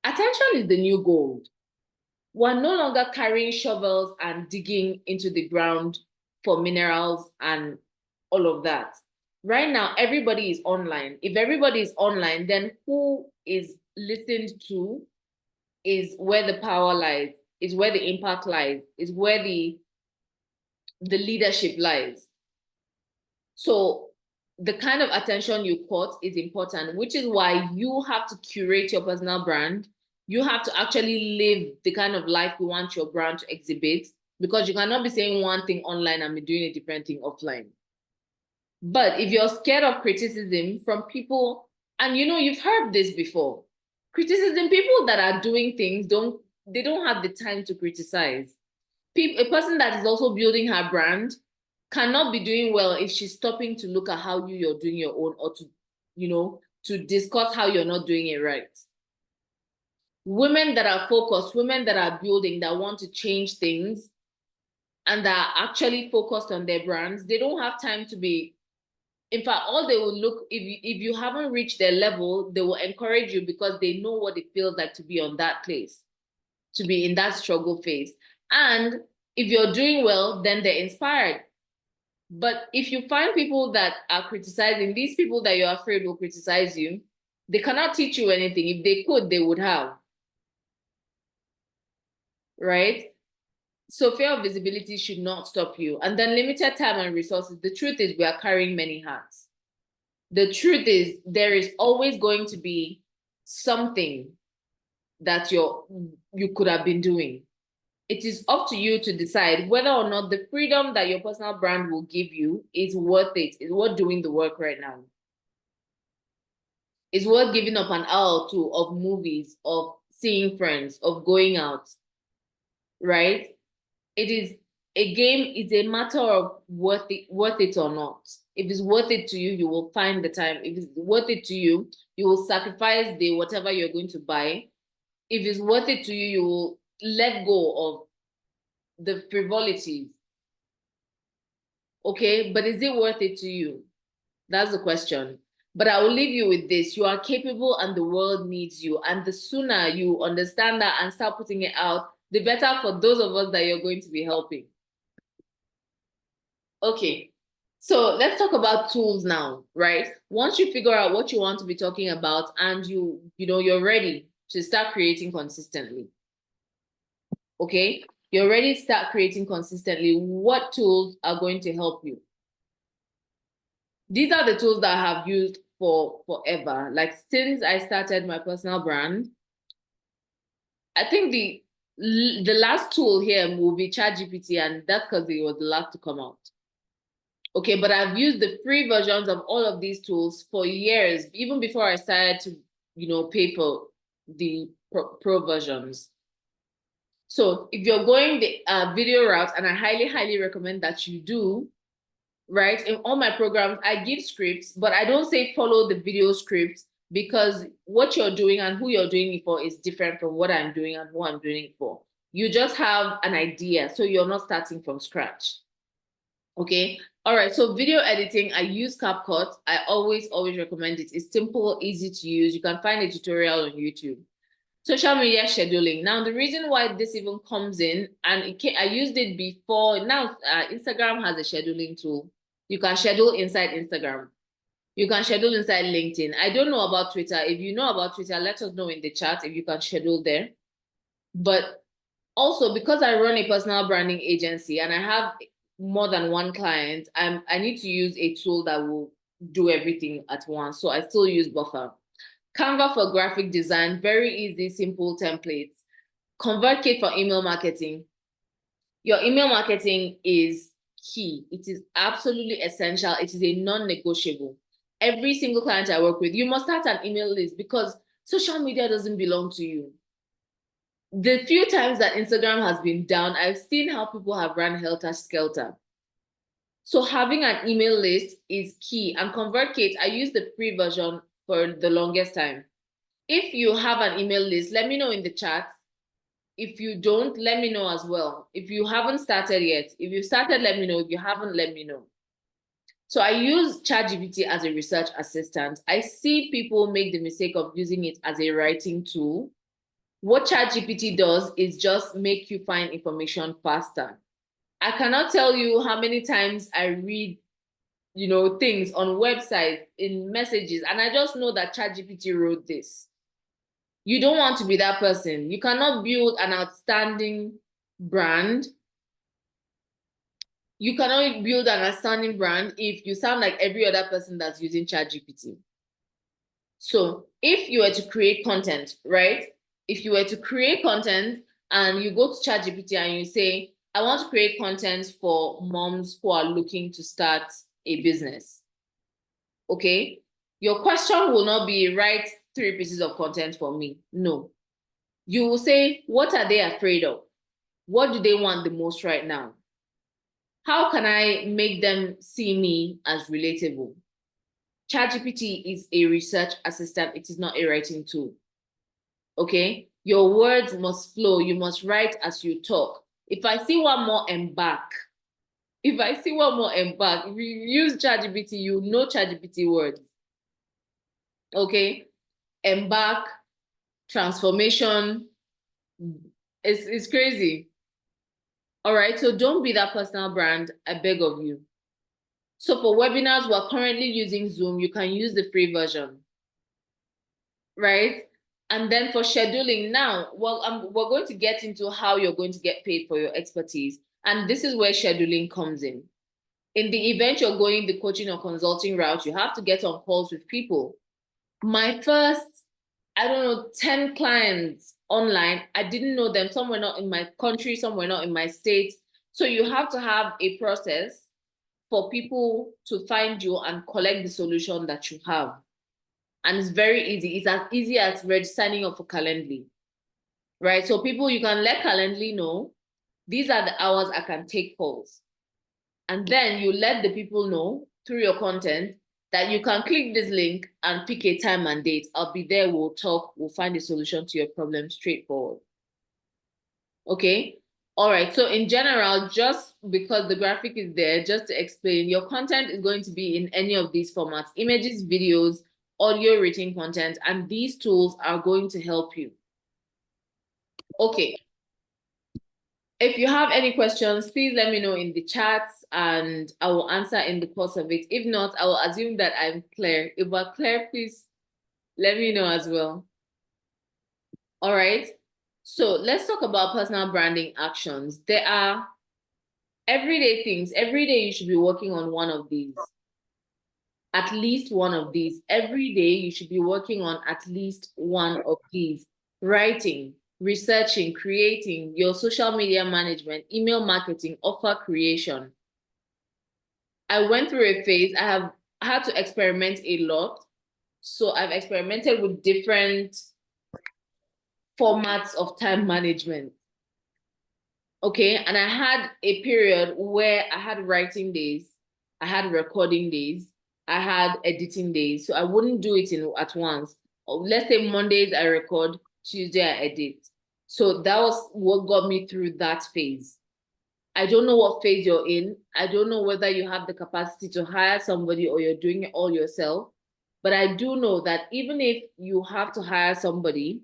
the new gold. We're no longer carrying shovels and digging into the ground for minerals and all of that. Right now, everybody is online. If everybody is online, then who is listened to is where the power lies, is where the impact lies, is where the leadership lies. So the kind of attention you caught is important, which is why you have to curate your personal brand. You have to actually live the kind of life you want your brand to exhibit, because you cannot be saying one thing online and be doing a different thing offline. But if you're scared of criticism from people, and you've heard this before, criticism, people that are doing things don't have the time to criticize. A person that is also building her brand cannot be doing well if she's stopping to look at how you're doing your own, or to discuss how you're not doing it right. Women that are focused, women that are building, that want to change things and that are actually focused on their brands, they don't have time to be, in fact, all they will look, if you haven't reached their level, they will encourage you because they know what it feels like to be on that place, to be in that struggle phase. And if you're doing well, then they're inspired. But if you find people that are criticizing, these people that you're afraid will criticize you, they cannot teach you anything. If they could, they would have. Right? So fear of visibility should not stop you. And then limited time and resources. The truth is we are carrying many hats. The truth is there is always going to be something that you could have been doing. It is up to you to decide whether or not the freedom that your personal brand will give you is worth it, is worth doing the work right now. It's worth giving up an hour or two of movies, of seeing friends, of going out, right? It is a game, it's a matter of worth it or not. If it's worth it to you, you will find the time. If it's worth it to you, you will sacrifice the whatever you're going to buy. If it's worth it to you, you will let go of the frivolities. Okay, but is it worth it to you? That's the question. But I will leave you with this. You are capable and the world needs you. And the sooner you understand that and start putting it out, the better for those of us that you're going to be helping. Okay, so let's talk about tools now, right? Once you figure out what you want to be talking about and you're ready to start creating consistently. Okay, you're ready to start creating consistently. What tools are going to help you? These are the tools that I have used for forever. Like since I started my personal brand, I think the last tool here will be ChatGPT, and that's because it was the last to come out. Okay, but I've used the free versions of all of these tools for years, even before I started to, pay for the pro versions. So if you're going the video route, and I highly, highly recommend that you do, right? In all my programs, I give scripts, but I don't say follow the video script, because what you're doing and who you're doing it for is different from what I'm doing and who I'm doing it for. You just have an idea, so you're not starting from scratch. Okay. All right. So video editing, I use CapCut. I always recommend it. It's simple, easy to use. You can find a tutorial on YouTube. Social media scheduling. Now, the reason why this even comes in, and I used it before. Now, Instagram has a scheduling tool. You can schedule inside Instagram. You can schedule inside LinkedIn. I don't know about Twitter. If you know about Twitter, let us know in the chat if you can schedule there. But also, because I run a personal branding agency and I have more than one client, I need to use a tool that will do everything at once. So I still use Buffer. Canva for graphic design, very easy, simple templates. ConvertKit for email marketing. Your email marketing is key. It is absolutely essential. It is a non-negotiable. Every single client I work with, you must start an email list because social media doesn't belong to you. The few times that Instagram has been down, I've seen how people have run helter-skelter. So having an email list is key. And ConvertKit, I use the free version for the longest time. If you have an email list, let me know in the chat. If you don't, let me know as well. If you haven't started yet, if you started, let me know. If you haven't, let me know. So I use ChatGPT as a research assistant. I see people make the mistake of using it as a writing tool. What ChatGPT does is just make you find information faster. I cannot tell you how many times I read, things on websites, in messages, and I just know that ChatGPT wrote this. You don't want to be that person. You cannot build an outstanding brand. You cannot build an outstanding brand if you sound like every other person that's using ChatGPT. So if you were to create content, right? If you were to create content and you go to ChatGPT and you say, I want to create content for moms who are looking to start a business. Okay? Your question will not be write 3 pieces of content for me. No. You will say, what are they afraid of? What do they want the most right now? How can I make them see me as relatable? ChatGPT is a research assistant. It is not a writing tool. Okay? Your words must flow. You must write as you talk. If I see one more embark, if you use ChatGPT, you know ChatGPT words. Okay? Embark, transformation. It's crazy. All right, so don't be that personal brand, I beg of you. So for webinars, we're currently using Zoom. You can use the free version, right? And then for scheduling now, we're going to get into how you're going to get paid for your expertise. And this is where scheduling comes in. In the event you're going the coaching or consulting route, you have to get on calls with people. My first, 10 clients online, I didn't know them. Some were not in my country, some were not in my state. So you have to have a process for people to find you and collect the solution that you have. And it's very easy. It's as easy as signing up for Calendly, right? So people, you can let Calendly know, these are the hours I can take calls. And then you let the people know through your content that you can click this link and pick a time and date. I'll be there, we'll talk, we'll find a solution to your problem straightforward. Okay? All right, so in general, just because the graphic is there, just to explain, your content is going to be in any of these formats: images, videos, audio, written content, and these tools are going to help you. Okay. If you have any questions, please let me know in the chat and I will answer in the course of it. If not, I will assume that I'm clear. If we're clear, please let me know as well. All right. So let's talk about personal branding actions. There are everyday things. Every day you should be working on one of these. At least one of these. Every day you should be working on at least one of these. Writing, researching, creating, your social media management, email marketing, offer creation. I went through a phase. I have had to experiment a lot. So I've experimented with different formats of time management. Okay, and I had a period where I had writing days, I had recording days, I had editing days. So I wouldn't do it at once. Let's say Mondays I record, Tuesday I edit. So that was what got me through that phase. I don't know what phase you're in. I don't know whether you have the capacity to hire somebody or you're doing it all yourself. But I do know that even if you have to hire somebody,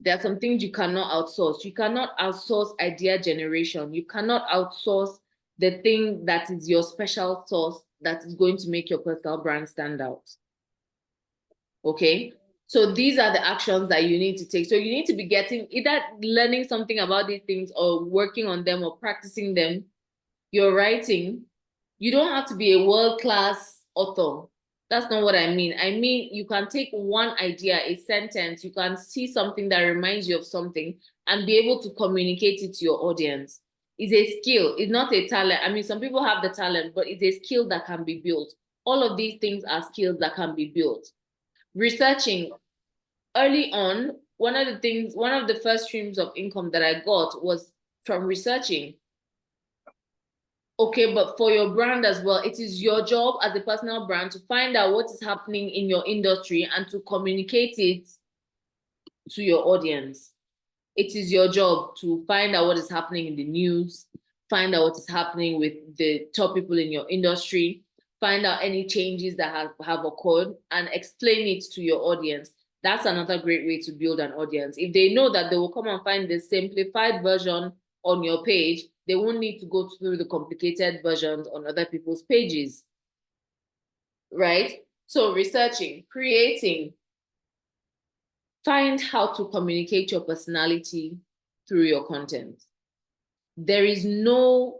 there are some things you cannot outsource. You cannot outsource idea generation. You cannot outsource the thing that is your special sauce that is going to make your personal brand stand out. Okay? So these are the actions that you need to take. So you need to be getting either learning something about these things or working on them or practicing them. You're writing. You don't have to be a world-class author. That's not what I mean. I mean, you can take one idea, a sentence, you can see something that reminds you of something and be able to communicate it to your audience. It's a skill, it's not a talent. I mean, some people have the talent, but it's a skill that can be built. All of these things are skills that can be built. Researching early on, one of the first streams of income that I got was from researching. Okay, but for your brand as well, it is your job as a personal brand to find out what is happening in your industry and to communicate it to your audience. It is your job to find out what is happening in the news, find out what is happening with the top people in your industry, find out any changes that have occurred and explain it to your audience. That's another great way to build an audience. If they know that they will come and find the simplified version on your page, they won't need to go through the complicated versions on other people's pages, right? So researching, creating, find how to communicate your personality through your content. There is no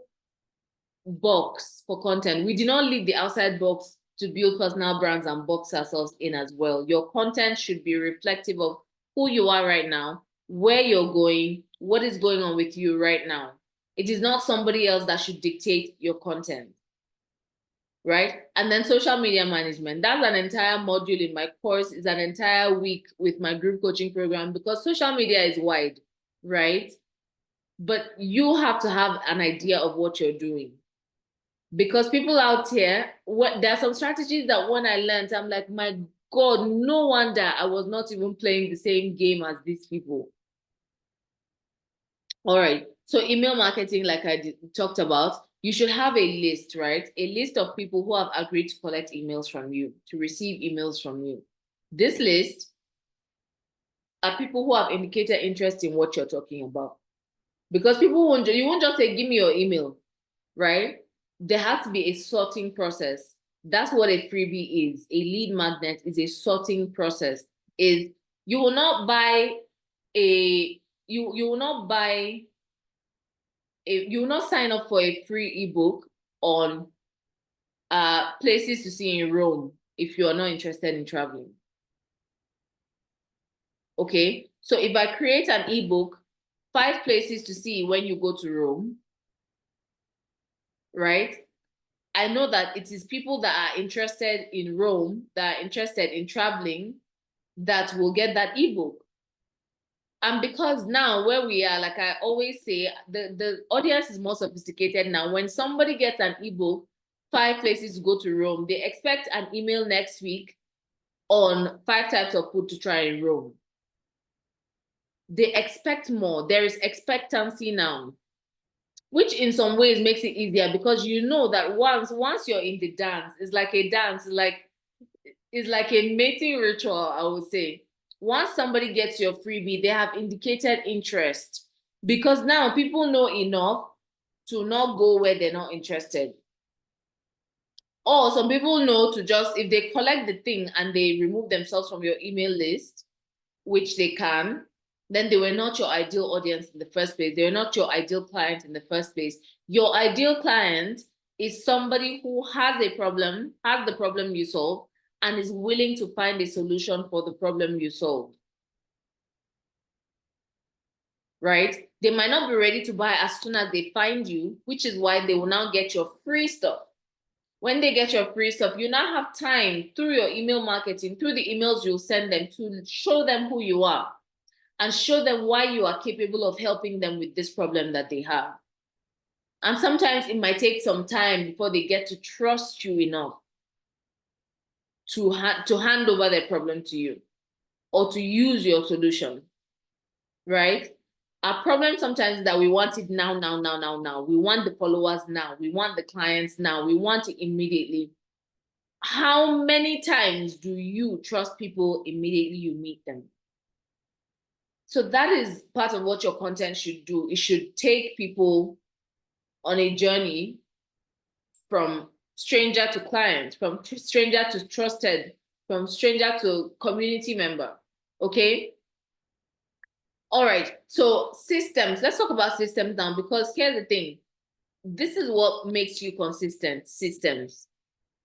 box for content. We do not leave the outside box to build personal brands and box ourselves in as well. Your content should be reflective of who you are right now, where you're going, what is going on with you right now. It is not somebody else that should dictate your content, right? And then social media management. That's an entire module in my course. It's an entire week with my group coaching program because social media is wide, right? But you have to have an idea of what you're doing. Because people out here, there are some strategies that when I learned, I'm like, my God, no wonder I was not even playing the same game as these people. All right. So email marketing, like I talked about, you should have a list, right? A list of people who have agreed to collect emails from you, to receive emails from you. This list are people who have indicated interest in what you're talking about. Because you won't just say, give me your email, right? There has to be a sorting process. That's what a freebie is. A lead magnet is a sorting process. Is you will not buy you will not buy you will not sign up for a free ebook on places to see in Rome if you are not interested in traveling. Okay, so if I create an ebook, 5 places to see when you go to Rome, right? I know that it is people that are interested in Rome, that are interested in traveling, that will get that ebook. And because now where we are, like I always say, the audience is more sophisticated now. When somebody gets an ebook, 5 places to go to Rome, they expect an email next week on 5 types of food to try in Rome. They expect more. There is expectancy now, which in some ways makes it easier because you know that once you're in the dance, it's like a dance, it's like a mating ritual, I would say. Once somebody gets your freebie, they have indicated interest because now people know enough to not go where they're not interested. Or some people know to just, if they collect the thing and they remove themselves from your email list, which they can, then they were not your ideal audience in the first place. They were not your ideal client in the first place. Your ideal client is somebody who has a problem, has the problem you solve, and is willing to find a solution for the problem you solve. Right? They might not be ready to buy as soon as they find you, which is why they will now get your free stuff. When they get your free stuff, you now have time through your email marketing, through the emails you'll send them, to show them who you are and show them why you are capable of helping them with this problem that they have. And sometimes it might take some time before they get to trust you enough to hand over their problem to you or to use your solution, right? Our problem sometimes is that we want it now. We want the followers now. We want the clients now. We want it immediately. How many times do you trust people immediately you meet them? So that is part of what your content should do. It should take people on a journey from stranger to client, from stranger to trusted, from stranger to community member. Okay. All right. So systems, let's talk about systems now, because here's the thing. This is what makes you consistent, systems.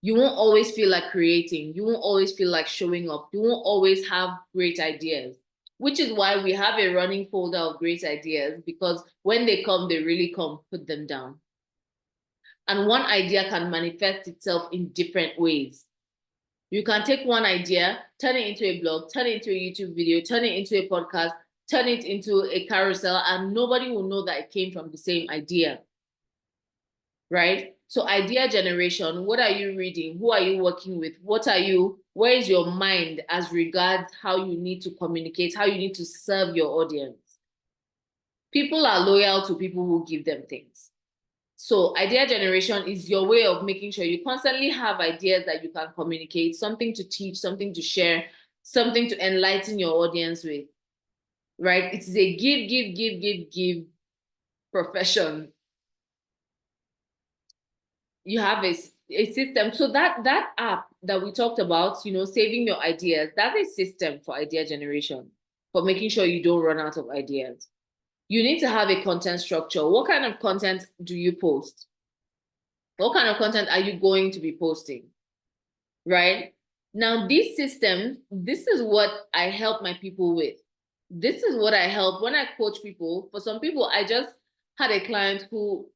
You won't always feel like creating. You won't always feel like showing up. You won't always have great ideas, which is why we have a running folder of great ideas, because when they come, they really come. Put them down. And one idea can manifest itself in different ways. You can take one idea, turn it into a blog, turn it into a YouTube video, turn it into a podcast, turn it into a carousel, and nobody will know that it came from the same idea. Right? So idea generation, what are you reading? Who are you working with? Where is your mind as regards how you need to communicate, how you need to serve your audience? People are loyal to people who give them things. So idea generation is your way of making sure you constantly have ideas that you can communicate, something to teach, something to share, something to enlighten your audience with, right? It is a give profession. You have a system. So that app that we talked about, saving your ideas, that's a system for idea generation, for making sure you don't run out of ideas. You need to have a content structure. What kind of content do you post? What kind of content are you going to be posting? Right? Now, these systems, this is what I help my people with. This is what I help when I coach people. For some people, I just had a client who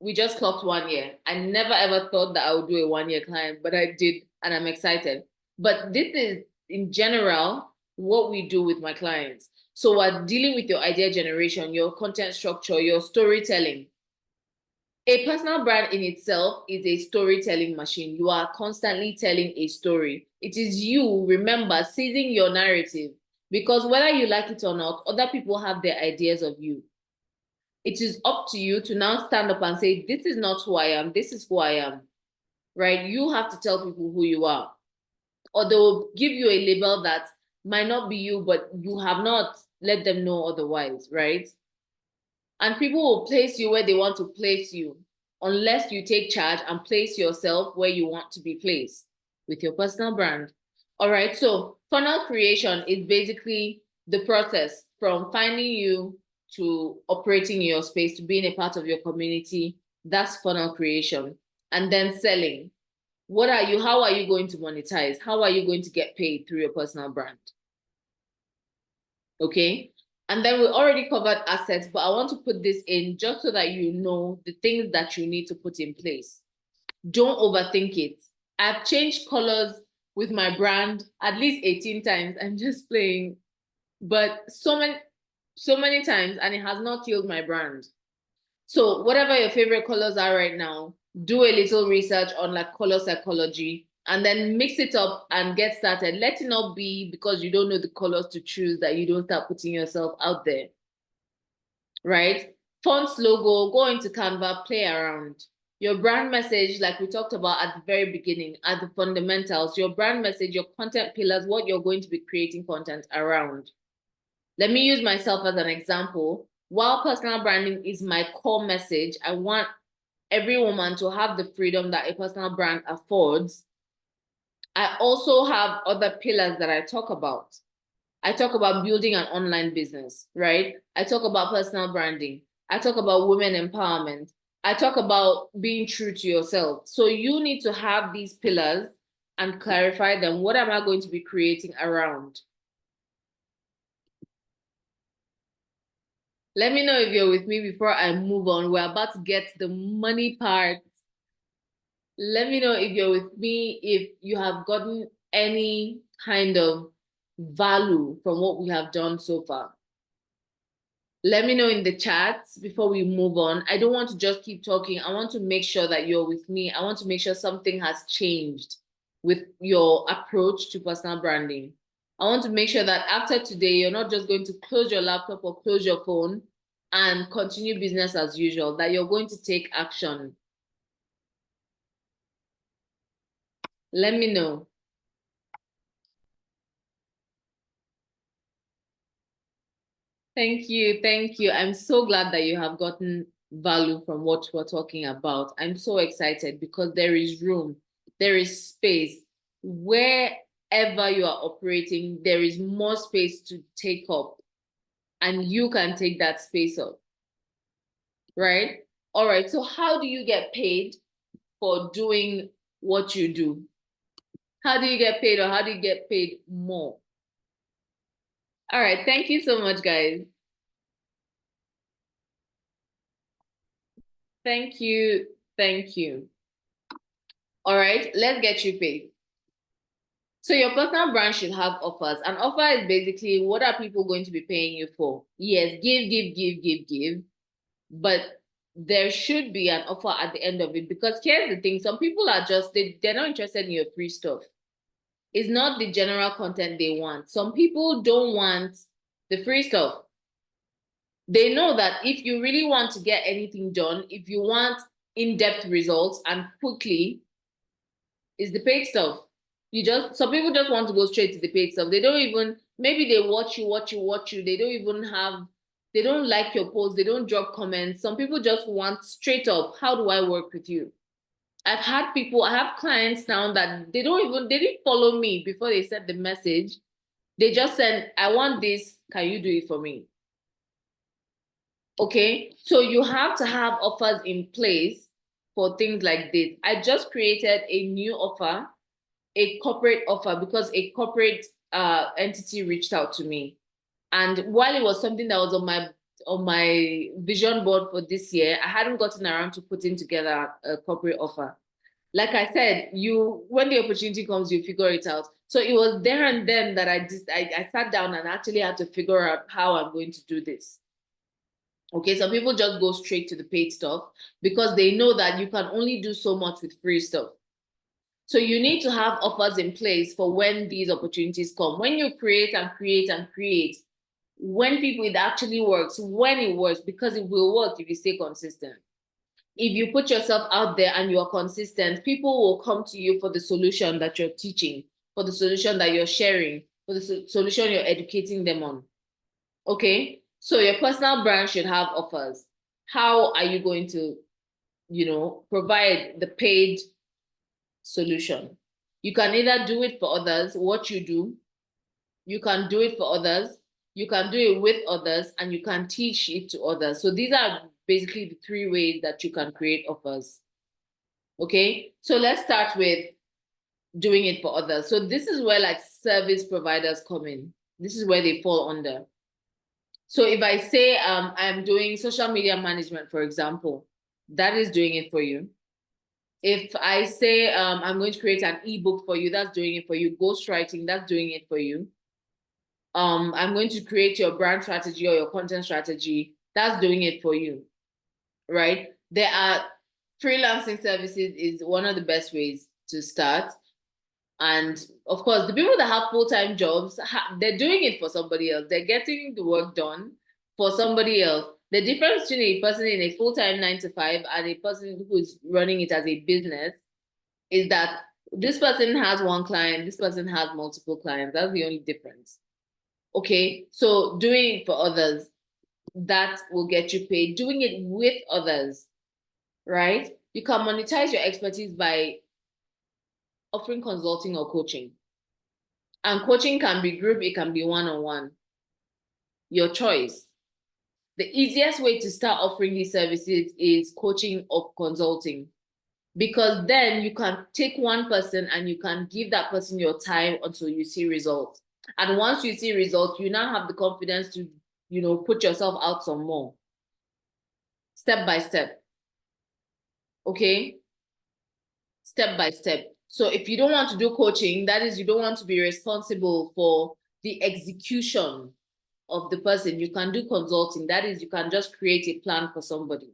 we just clocked 1 year. I never ever thought that I would do a 1 year client, but I did, and I'm excited. But this is, in general, what we do with my clients. So we're dealing with your idea generation, your content structure, your storytelling. A personal brand in itself is a storytelling machine. You are constantly telling a story. It is you, remember, seizing your narrative, because whether you like it or not, other people have their ideas of you. It is up to you to now stand up and say, this is not who I am, this is who I am, right? You have to tell people who you are, or they will give you a label that might not be you, but you have not let them know otherwise, right? And people will place you where they want to place you, unless you take charge and place yourself where you want to be placed with your personal brand. All right, so funnel creation is basically the process from finding you to operating in your space to being a part of your community. That's funnel creation. And then selling. How are you going to monetize? How are you going to get paid through your personal brand? Okay. And then we already covered assets, but I want to put this in just so that you know the things that you need to put in place. Don't overthink it. I've changed colors with my brand at least 18 times. I'm just playing, but so many times, and it has not killed my brand. So whatever your favorite colors are right now, do a little research on like color psychology, and then mix it up and get started. Let it not be because you don't know the colors to choose that you don't start putting yourself out there, right? Fonts, logo, go into Canva, play around. Your brand message, like we talked about at the very beginning, at the fundamentals, your brand message, your content pillars, what you're going to be creating content around. Let me use myself as an example. While personal branding is my core message, I want every woman to have the freedom that a personal brand affords. I also have other pillars that I talk about. I talk about building an online business, right? I talk about personal branding. I talk about women empowerment. I talk about being true to yourself. So you need to have these pillars and clarify them. What am I going to be creating around? Let me know if you're with me before I move on. We're about to get to the money part. Let me know if you're with me, if you have gotten any kind of value from what we have done so far. Let me know in the chats before we move on. I don't want to just keep talking. I want to make sure that you're with me. I want to make sure something has changed with your approach to personal branding. I want to make sure that after today, you're not just going to close your laptop or close your phone and continue business as usual, that you're going to take action. Let me know. Thank you. Thank you. I'm so glad that you have gotten value from what we're talking about. I'm so excited because there is room, there is space. Wherever you are operating, there is more space to take up, and you can take that space up. Right? All right. So, how do you get paid for doing what you do. How do you get paid, or how do you get paid more? All right. Thank you so much, guys. Thank you. Thank you. All right. Let's get you paid. So your personal brand should have offers. An offer is basically, what are people going to be paying you for? Yes, give. But there should be an offer at the end of it, because here's the thing. Some people are just, they're not interested in your free stuff. It's not the general content they want. Some people don't want the free stuff. They know that if you really want to get anything done, if you want in-depth results and quickly, is the paid stuff. Some people just want to go straight to the paid stuff. They don't even, maybe they watch you. They don't even have, they don't like your post. They don't drop comments. Some people just want straight up, how do I work with you? I have clients now that they didn't follow me before they sent the message. They just said, I want this. Can you do it for me? Okay. So you have to have offers in place for things like this. I just created a new offer, a corporate offer, because a corporate entity reached out to me. And while it was something that was on my vision board for this year, I hadn't gotten around to putting together a corporate offer. Like I said, when the opportunity comes, you figure it out. So it was there and then that I sat down and actually had to figure out how I'm going to do this. Okay, some people just go straight to the paid stuff because they know that you can only do so much with free stuff. So you need to have offers in place for when these opportunities come. When you create, when it actually works, when it works, because it will work if you stay consistent. If you put yourself out there and you're consistent, people will come to you for the solution that you're teaching, for the solution that you're sharing, for the solution you're educating them on. Okay? So your personal brand should have offers. How are you going to, provide the paid solution? You can either do it for others, what you do. You can do it for others. You can do it with others, and you can teach it to others. So these are basically the 3 ways that you can create offers. Okay, so let's start with doing it for others. So this is where like service providers come in. This is where they fall under. So if I say I'm doing social media management, for example, that is doing it for you. If I say I'm going to create an ebook for you, that's doing it for you. Ghostwriting, that's doing it for you. I'm going to create your brand strategy or your content strategy, that's doing it for you, right? There are freelancing services is one of the best ways to start. And of course, the people that have full-time jobs, they're doing it for somebody else. They're getting the work done for somebody else. The difference between a person in a full-time 9 to 5 and a person who's running it as a business is that this person has one client, this person has multiple clients. That's the only difference. Okay, so doing it for others, that will get you paid. Doing it with others, right? You can monetize your expertise by offering consulting or coaching. And coaching can be group, it can be one-on-one. Your choice. The easiest way to start offering these services is coaching or consulting, because then you can take one person and you can give that person your time until you see results. And once you see results, you now have the confidence to, put yourself out some more. Step by step. Okay? Step by step. So if you don't want to do coaching, that is, you don't want to be responsible for the execution of the person, you can do consulting. That is, you can just create a plan for somebody.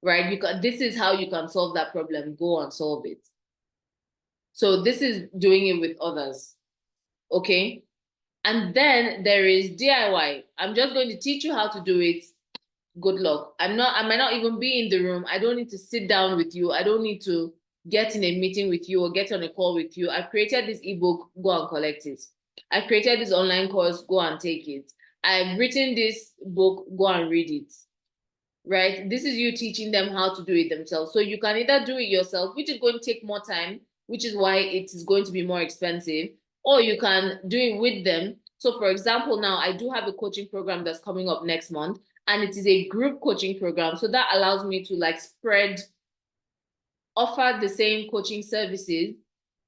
Right? This is how you can solve that problem. Go and solve it. So this is doing it with others. Okay? And then there is DIY. I'm just going to teach you how to do it. Good luck. I might not even be in the room. I don't need to sit down with you. I don't need to get in a meeting with you or get on a call with you. I created this ebook, go and collect it. I created this online course, go and take it. I've written this book, go and read it. Right? This is you teaching them how to do it themselves. So you can either do it yourself, which is going to take more time, which is why it is going to be more expensive, or you can do it with them. So for example, now I do have a coaching program that's coming up next month, and it is a group coaching program. So that allows me to like spread offer the same coaching services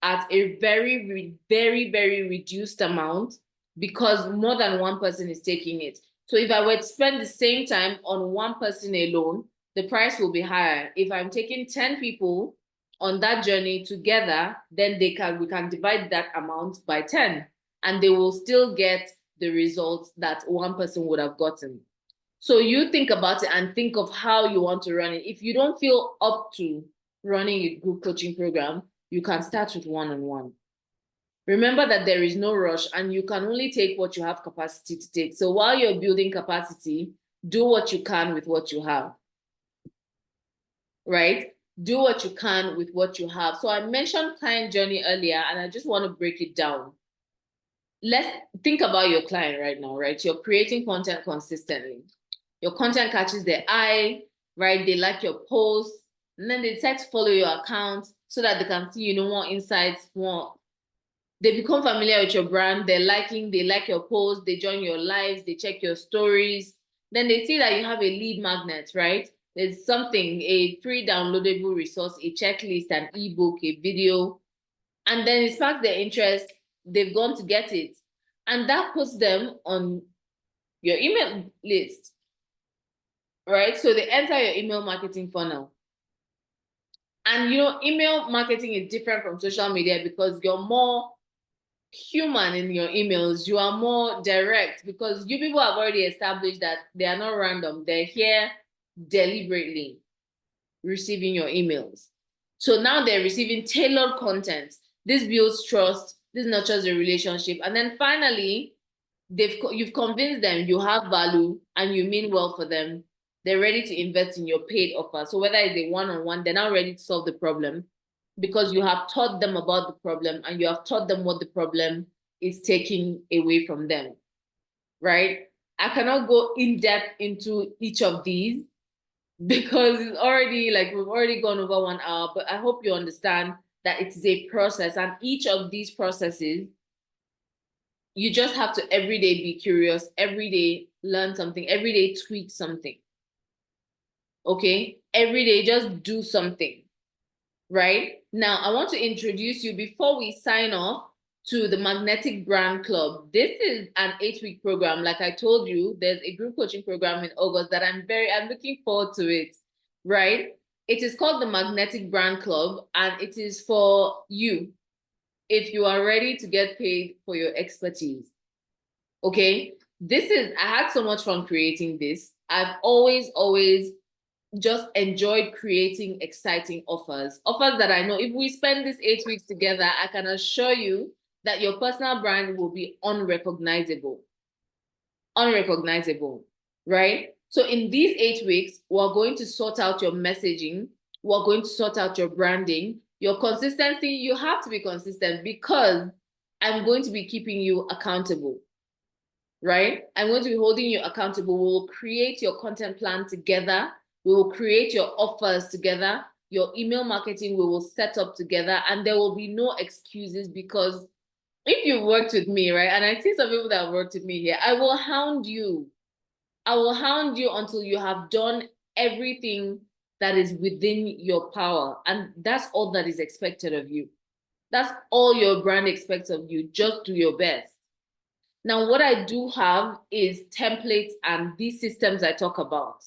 at a very, very reduced amount because more than one person is taking it. So if I were to spend the same time on one person alone, the price will be higher. If I'm taking 10 people on that journey together, then we can divide that amount by 10 and they will still get the results that one person would have gotten. So you think about it and think of how you want to run it. If you don't feel up to running a group coaching program, you can start with one-on-one. Remember that there is no rush and you can only take what you have capacity to take. So while you're building capacity, do what you can with what you have, right? Do what you can with what you have. So I mentioned client journey earlier, and I just want to break it down. Let's think about your client right now, right? You're creating content consistently. Your content catches their eye, right? They like your posts, and then they decide to follow your account so that they can see, more insights, more. They become familiar with your brand. They like your posts, they join your lives, they check your stories. Then they see that you have a lead magnet, right? There's something, a free downloadable resource, a checklist, an ebook, a video, and then it sparks their interest. They've gone to get it. And that puts them on your email list, right? So they enter your email marketing funnel. And email marketing is different from social media because you're more human in your emails. You are more direct because you people have already established that they are not random. They're here deliberately receiving your emails. So now they're receiving tailored content. This builds trust. This nurtures a relationship. And then finally, you've convinced them you have value and you mean well for them. They're ready to invest in your paid offer. So whether it's a one-on-one, they're now ready to solve the problem because you have taught them about the problem and you have taught them what the problem is taking away from them, right? I cannot go in depth into each of these because it's already we've already gone over 1 hour, but I hope you understand that it is a process, and each of these processes, you just have to every day be curious, every day learn something, every day tweak something. Okay? Every day just do something, right? Now, I want to introduce you before we sign off to the Magnetic Brand Club. This is an 8-week program. Like I told you, there's a group coaching program in August that I'm looking forward to it, right? It is called the Magnetic Brand Club, and it is for you if you are ready to get paid for your expertise. Okay? I had so much fun creating this. I've always just enjoyed creating exciting offers that I know if we spend this 8 weeks together, I can assure you that your personal brand will be unrecognizable, right? So in these 8 weeks, we're going to sort out your messaging. We're going to sort out your branding, your consistency. You have to be consistent because I'm going to be keeping you accountable, right? I'm going to be holding you accountable. We'll create your content plan together. We will create your offers together. Your email marketing we will set up together, and there will be no excuses because if you've worked with me, right, and I see some people that have worked with me here, I will hound you. I will hound you until you have done everything that is within your power. And that's all that is expected of you. That's all your brand expects of you. Just do your best. Now, what I do have is templates and these systems I talk about.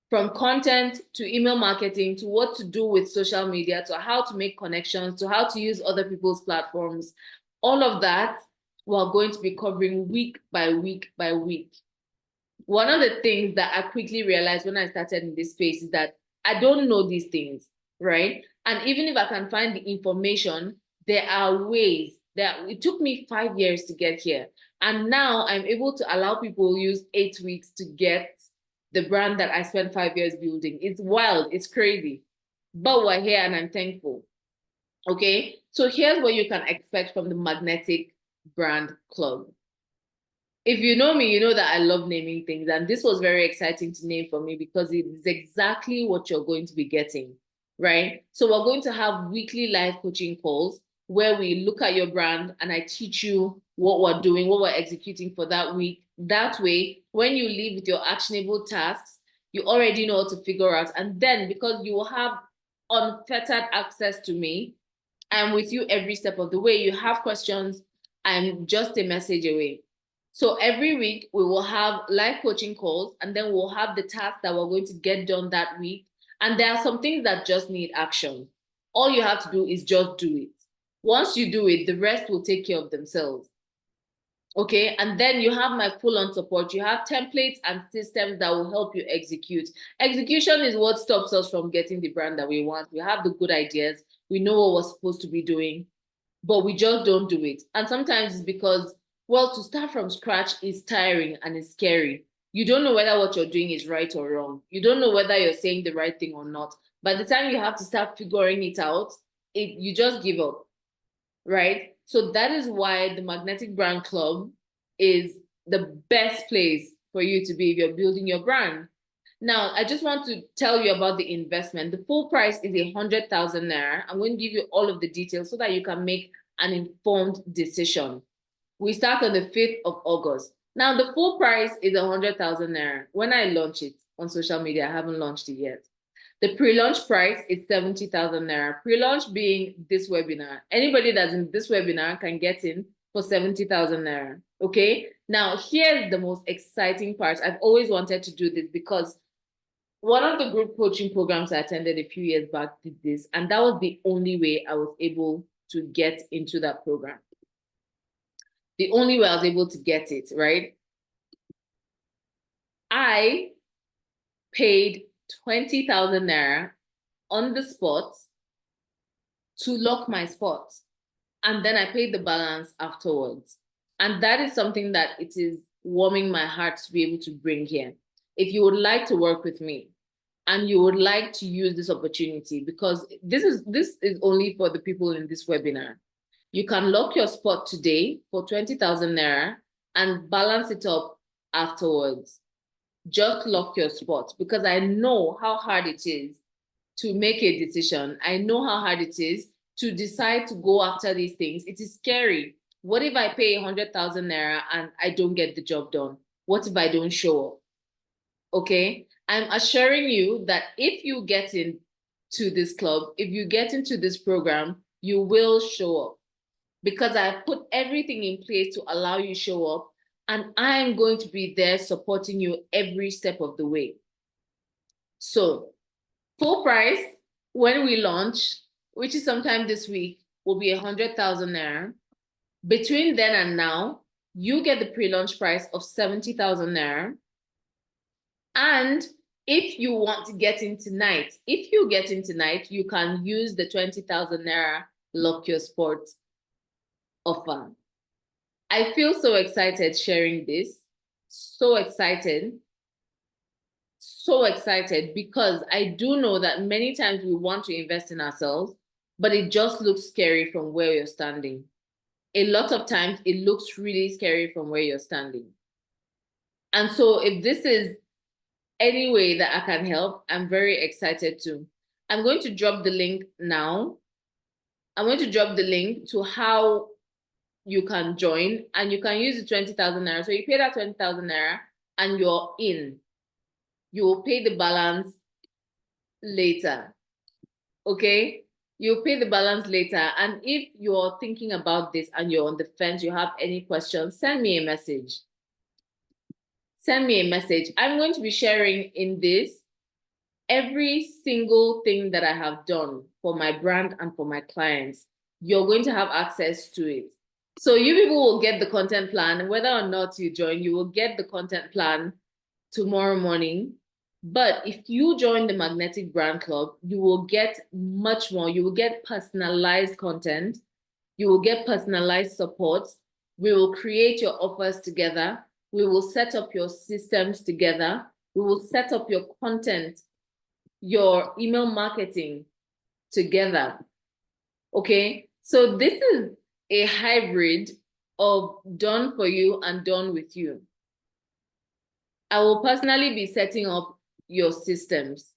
From content to email marketing to what to do with social media to how to make connections to how to use other people's platforms. All of that we're going to be covering week by week by week. One of the things that I quickly realized when I started in this space is that I don't know these things, right? And even if I can find the information, there are ways that it took me 5 years to get here. And now I'm able to allow people use 8 weeks to get the brand that I spent 5 years building. It's wild, it's crazy, but we're here and I'm thankful. Okay, so here's what you can expect from the Magnetic Brand Club. If you know me, you know that I love naming things, and this was very exciting to name for me because it is exactly what you're going to be getting, right? So we're going to have weekly live coaching calls where we look at your brand and I teach you what we're doing, what we're executing for that week. That way, when you leave with your actionable tasks, you already know how to figure out. And then because you will have unfettered access to me. I'm with you every step of the way. You have questions, I'm just a message away. So every week we will have live coaching calls, and then we'll have the tasks that we're going to get done that week. And there are some things that just need action. All you have to do is just do it. Once you do it, the rest will take care of themselves. Okay, and then you have my full-on support. You have templates and systems that will help you execute. Execution is what stops us from getting the brand that we want. We have the good ideas. We know what we're supposed to be doing, but we just don't do it. And sometimes it's because, well, to start from scratch is tiring and it's scary. You don't know whether what you're doing is right or wrong. You don't know whether you're saying the right thing or not. By the time you have to start figuring it out, you just give up, right? So that is why the Magnetic Brand Club is the best place for you to be if you're building your brand. Now, I just want to tell you about the investment. The full price is 100,000 naira. I'm going to give you all of the details so that you can make an informed decision. We start on the 5th of August. Now, the full price is 100,000 naira. When I launch it on social media, I haven't launched it yet. The pre-launch price is 70,000 naira. Pre-launch being this webinar. Anybody that's in this webinar can get in for 70,000 naira. Okay. Now, here's the most exciting part. I've always wanted to do this because one of the group coaching programs I attended a few years back did this, and that was the only way I was able to get into that program. The only way I was able to get it, right? I paid 20,000 naira on the spot to lock my spot. And then I paid the balance afterwards. And that is something that it is warming my heart to be able to bring here. If you would like to work with me and you would like to use this opportunity, because this is only for the people in this webinar, you can lock your spot today for 20,000 naira and balance it up afterwards. Just lock your spot, because I know how hard it is to make a decision. I know how hard it is to decide to go after these things. It is scary. What if I pay 100,000 naira and I don't get the job done? What if I don't show up? Okay, I'm assuring you that if you get into this club, if you get into this program, you will show up, because I've put everything in place to allow you to show up, and I'm going to be there supporting you every step of the way. So full price when we launch, which is sometime this week, will be 100,000 naira. Between then and now, you get the pre-launch price of 70,000 naira. And if you want to get in tonight, if you get in tonight, you can use the 20,000 naira lock your sport offer. I feel so excited sharing this. So excited because I do know that many times we want to invest in ourselves, but it just looks scary from where you're standing. A lot of times it looks really scary from where you're standing. And so if this is any way that I can help, I'm very excited to. I'm going to drop the link now. I'm going to drop the link to how you can join, and you can use the 20,000 naira. So you pay that 20,000 naira and you're in. You will pay the balance later. Okay? You'll pay the balance later. And if you're thinking about this and you're on the fence, you have any questions, send me a message. Send me a message. I'm going to be sharing in this every single thing that I have done for my brand and for my clients. You're going to have access to it. So you people will get the content plan. Whether or not you join, you will get the content plan tomorrow morning. But if you join the Magnetic Brand Club, you will get much more. You will get personalized content. You will get personalized support. We will create your offers together. We will set up your systems together. We will set up your content, your email marketing together. Okay, so this is a hybrid of done for you and done with you. I will personally be setting up your systems.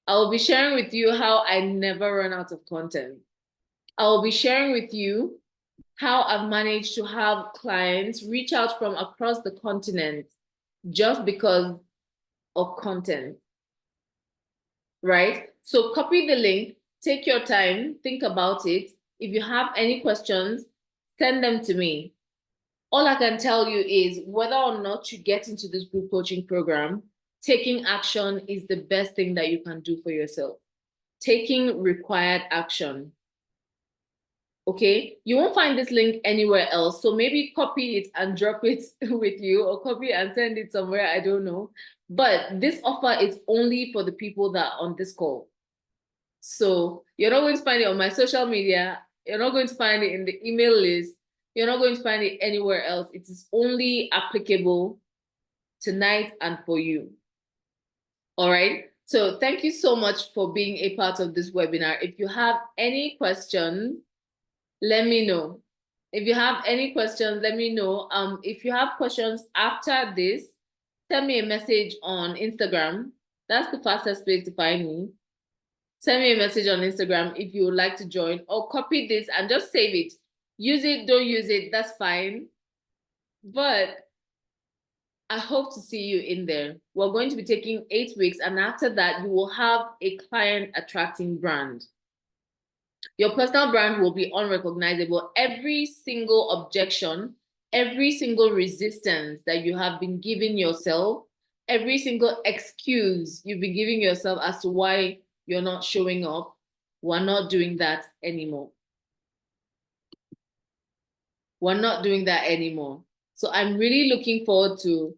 I will be sharing with you how I never run out of content. I will be sharing with you how I've managed to have clients reach out from across the continent just because of content, right? So copy the link, Take your time, think about it. If you have any questions, send them to me. All I can tell you is whether or not you get into this group coaching program, taking action is the best thing that you can do for yourself. Taking required action. Okay, you won't find this link anywhere else. So maybe copy it and drop it with you, or copy and send it somewhere. I don't know. But this offer is only for the people that are on this call. So you're not going to find it on my social media. You're not going to find it in the email list. You're not going to find it anywhere else. It is only applicable tonight and for you. All right. So thank you so much for being a part of this webinar. If you have any questions, let me know. If you have any questions, let me know. If you have questions after this, send me a message on Instagram. That's the fastest place to find me. Send me a message on Instagram if you would like to join, or copy this and just save it. Use it, don't use it, that's fine. But I hope to see you in there. We're going to be taking 8 weeks, and after that, you will have a client attracting brand. Your personal brand will be unrecognizable. Every single objection, every single resistance that you have been giving yourself, every single excuse you've been giving yourself as to why you're not showing up, we're not doing that anymore. We're not doing that anymore. So I'm really looking forward to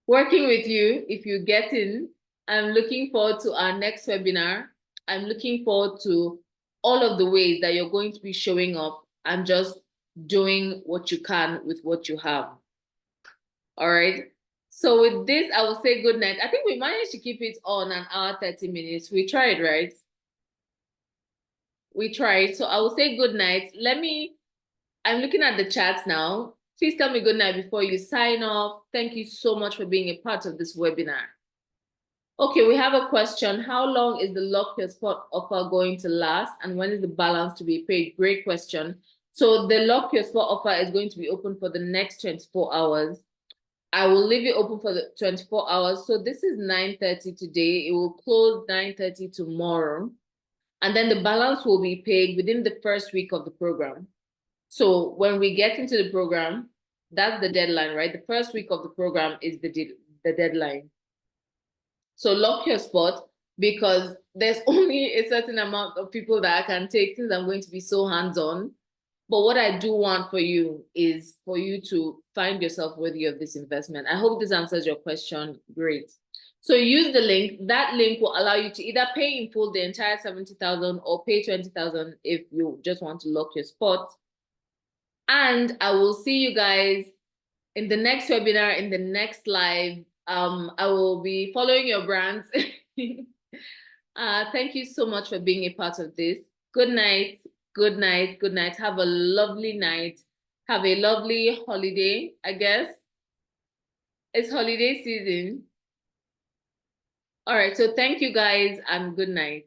working with you if you get in. I'm looking forward to our next webinar. I'm looking forward to all of the ways that you're going to be showing up and just doing what you can with what you have. All right. So with this, I will say good night. I think we managed to keep it on an hour, 30 minutes. We tried, right? We tried. So I will say good night. I'm looking at the chat now. Please tell me good night before you sign off. Thank you so much for being a part of this webinar. Okay, we have a question. How long is the lock your spot offer going to last? And when is the balance to be paid? Great question. So the lock your spot offer is going to be open for the next 24 hours. I will leave it open for the 24 hours. So this is 9:30 today. It will close 9:30 tomorrow. And then the balance will be paid within the first week of the program. So when we get into the program, that's the deadline, right? The first week of the program is the deadline. So lock your spot, because there's only a certain amount of people that I can take since I'm going to be so hands-on. But what I do want for you is for you to find yourself worthy of this investment. I hope this answers your question. Great. So use the link. That link will allow you to either pay in full the entire 70,000 or pay 20,000 if you just want to lock your spot. And I will see you guys in the next webinar, in the next live. I will be following your brands. Thank you so much for being a part of this. Good night. Good night. Good night. Have a lovely night. Have a lovely holiday, I guess. It's holiday season. All right. So thank you guys and good night.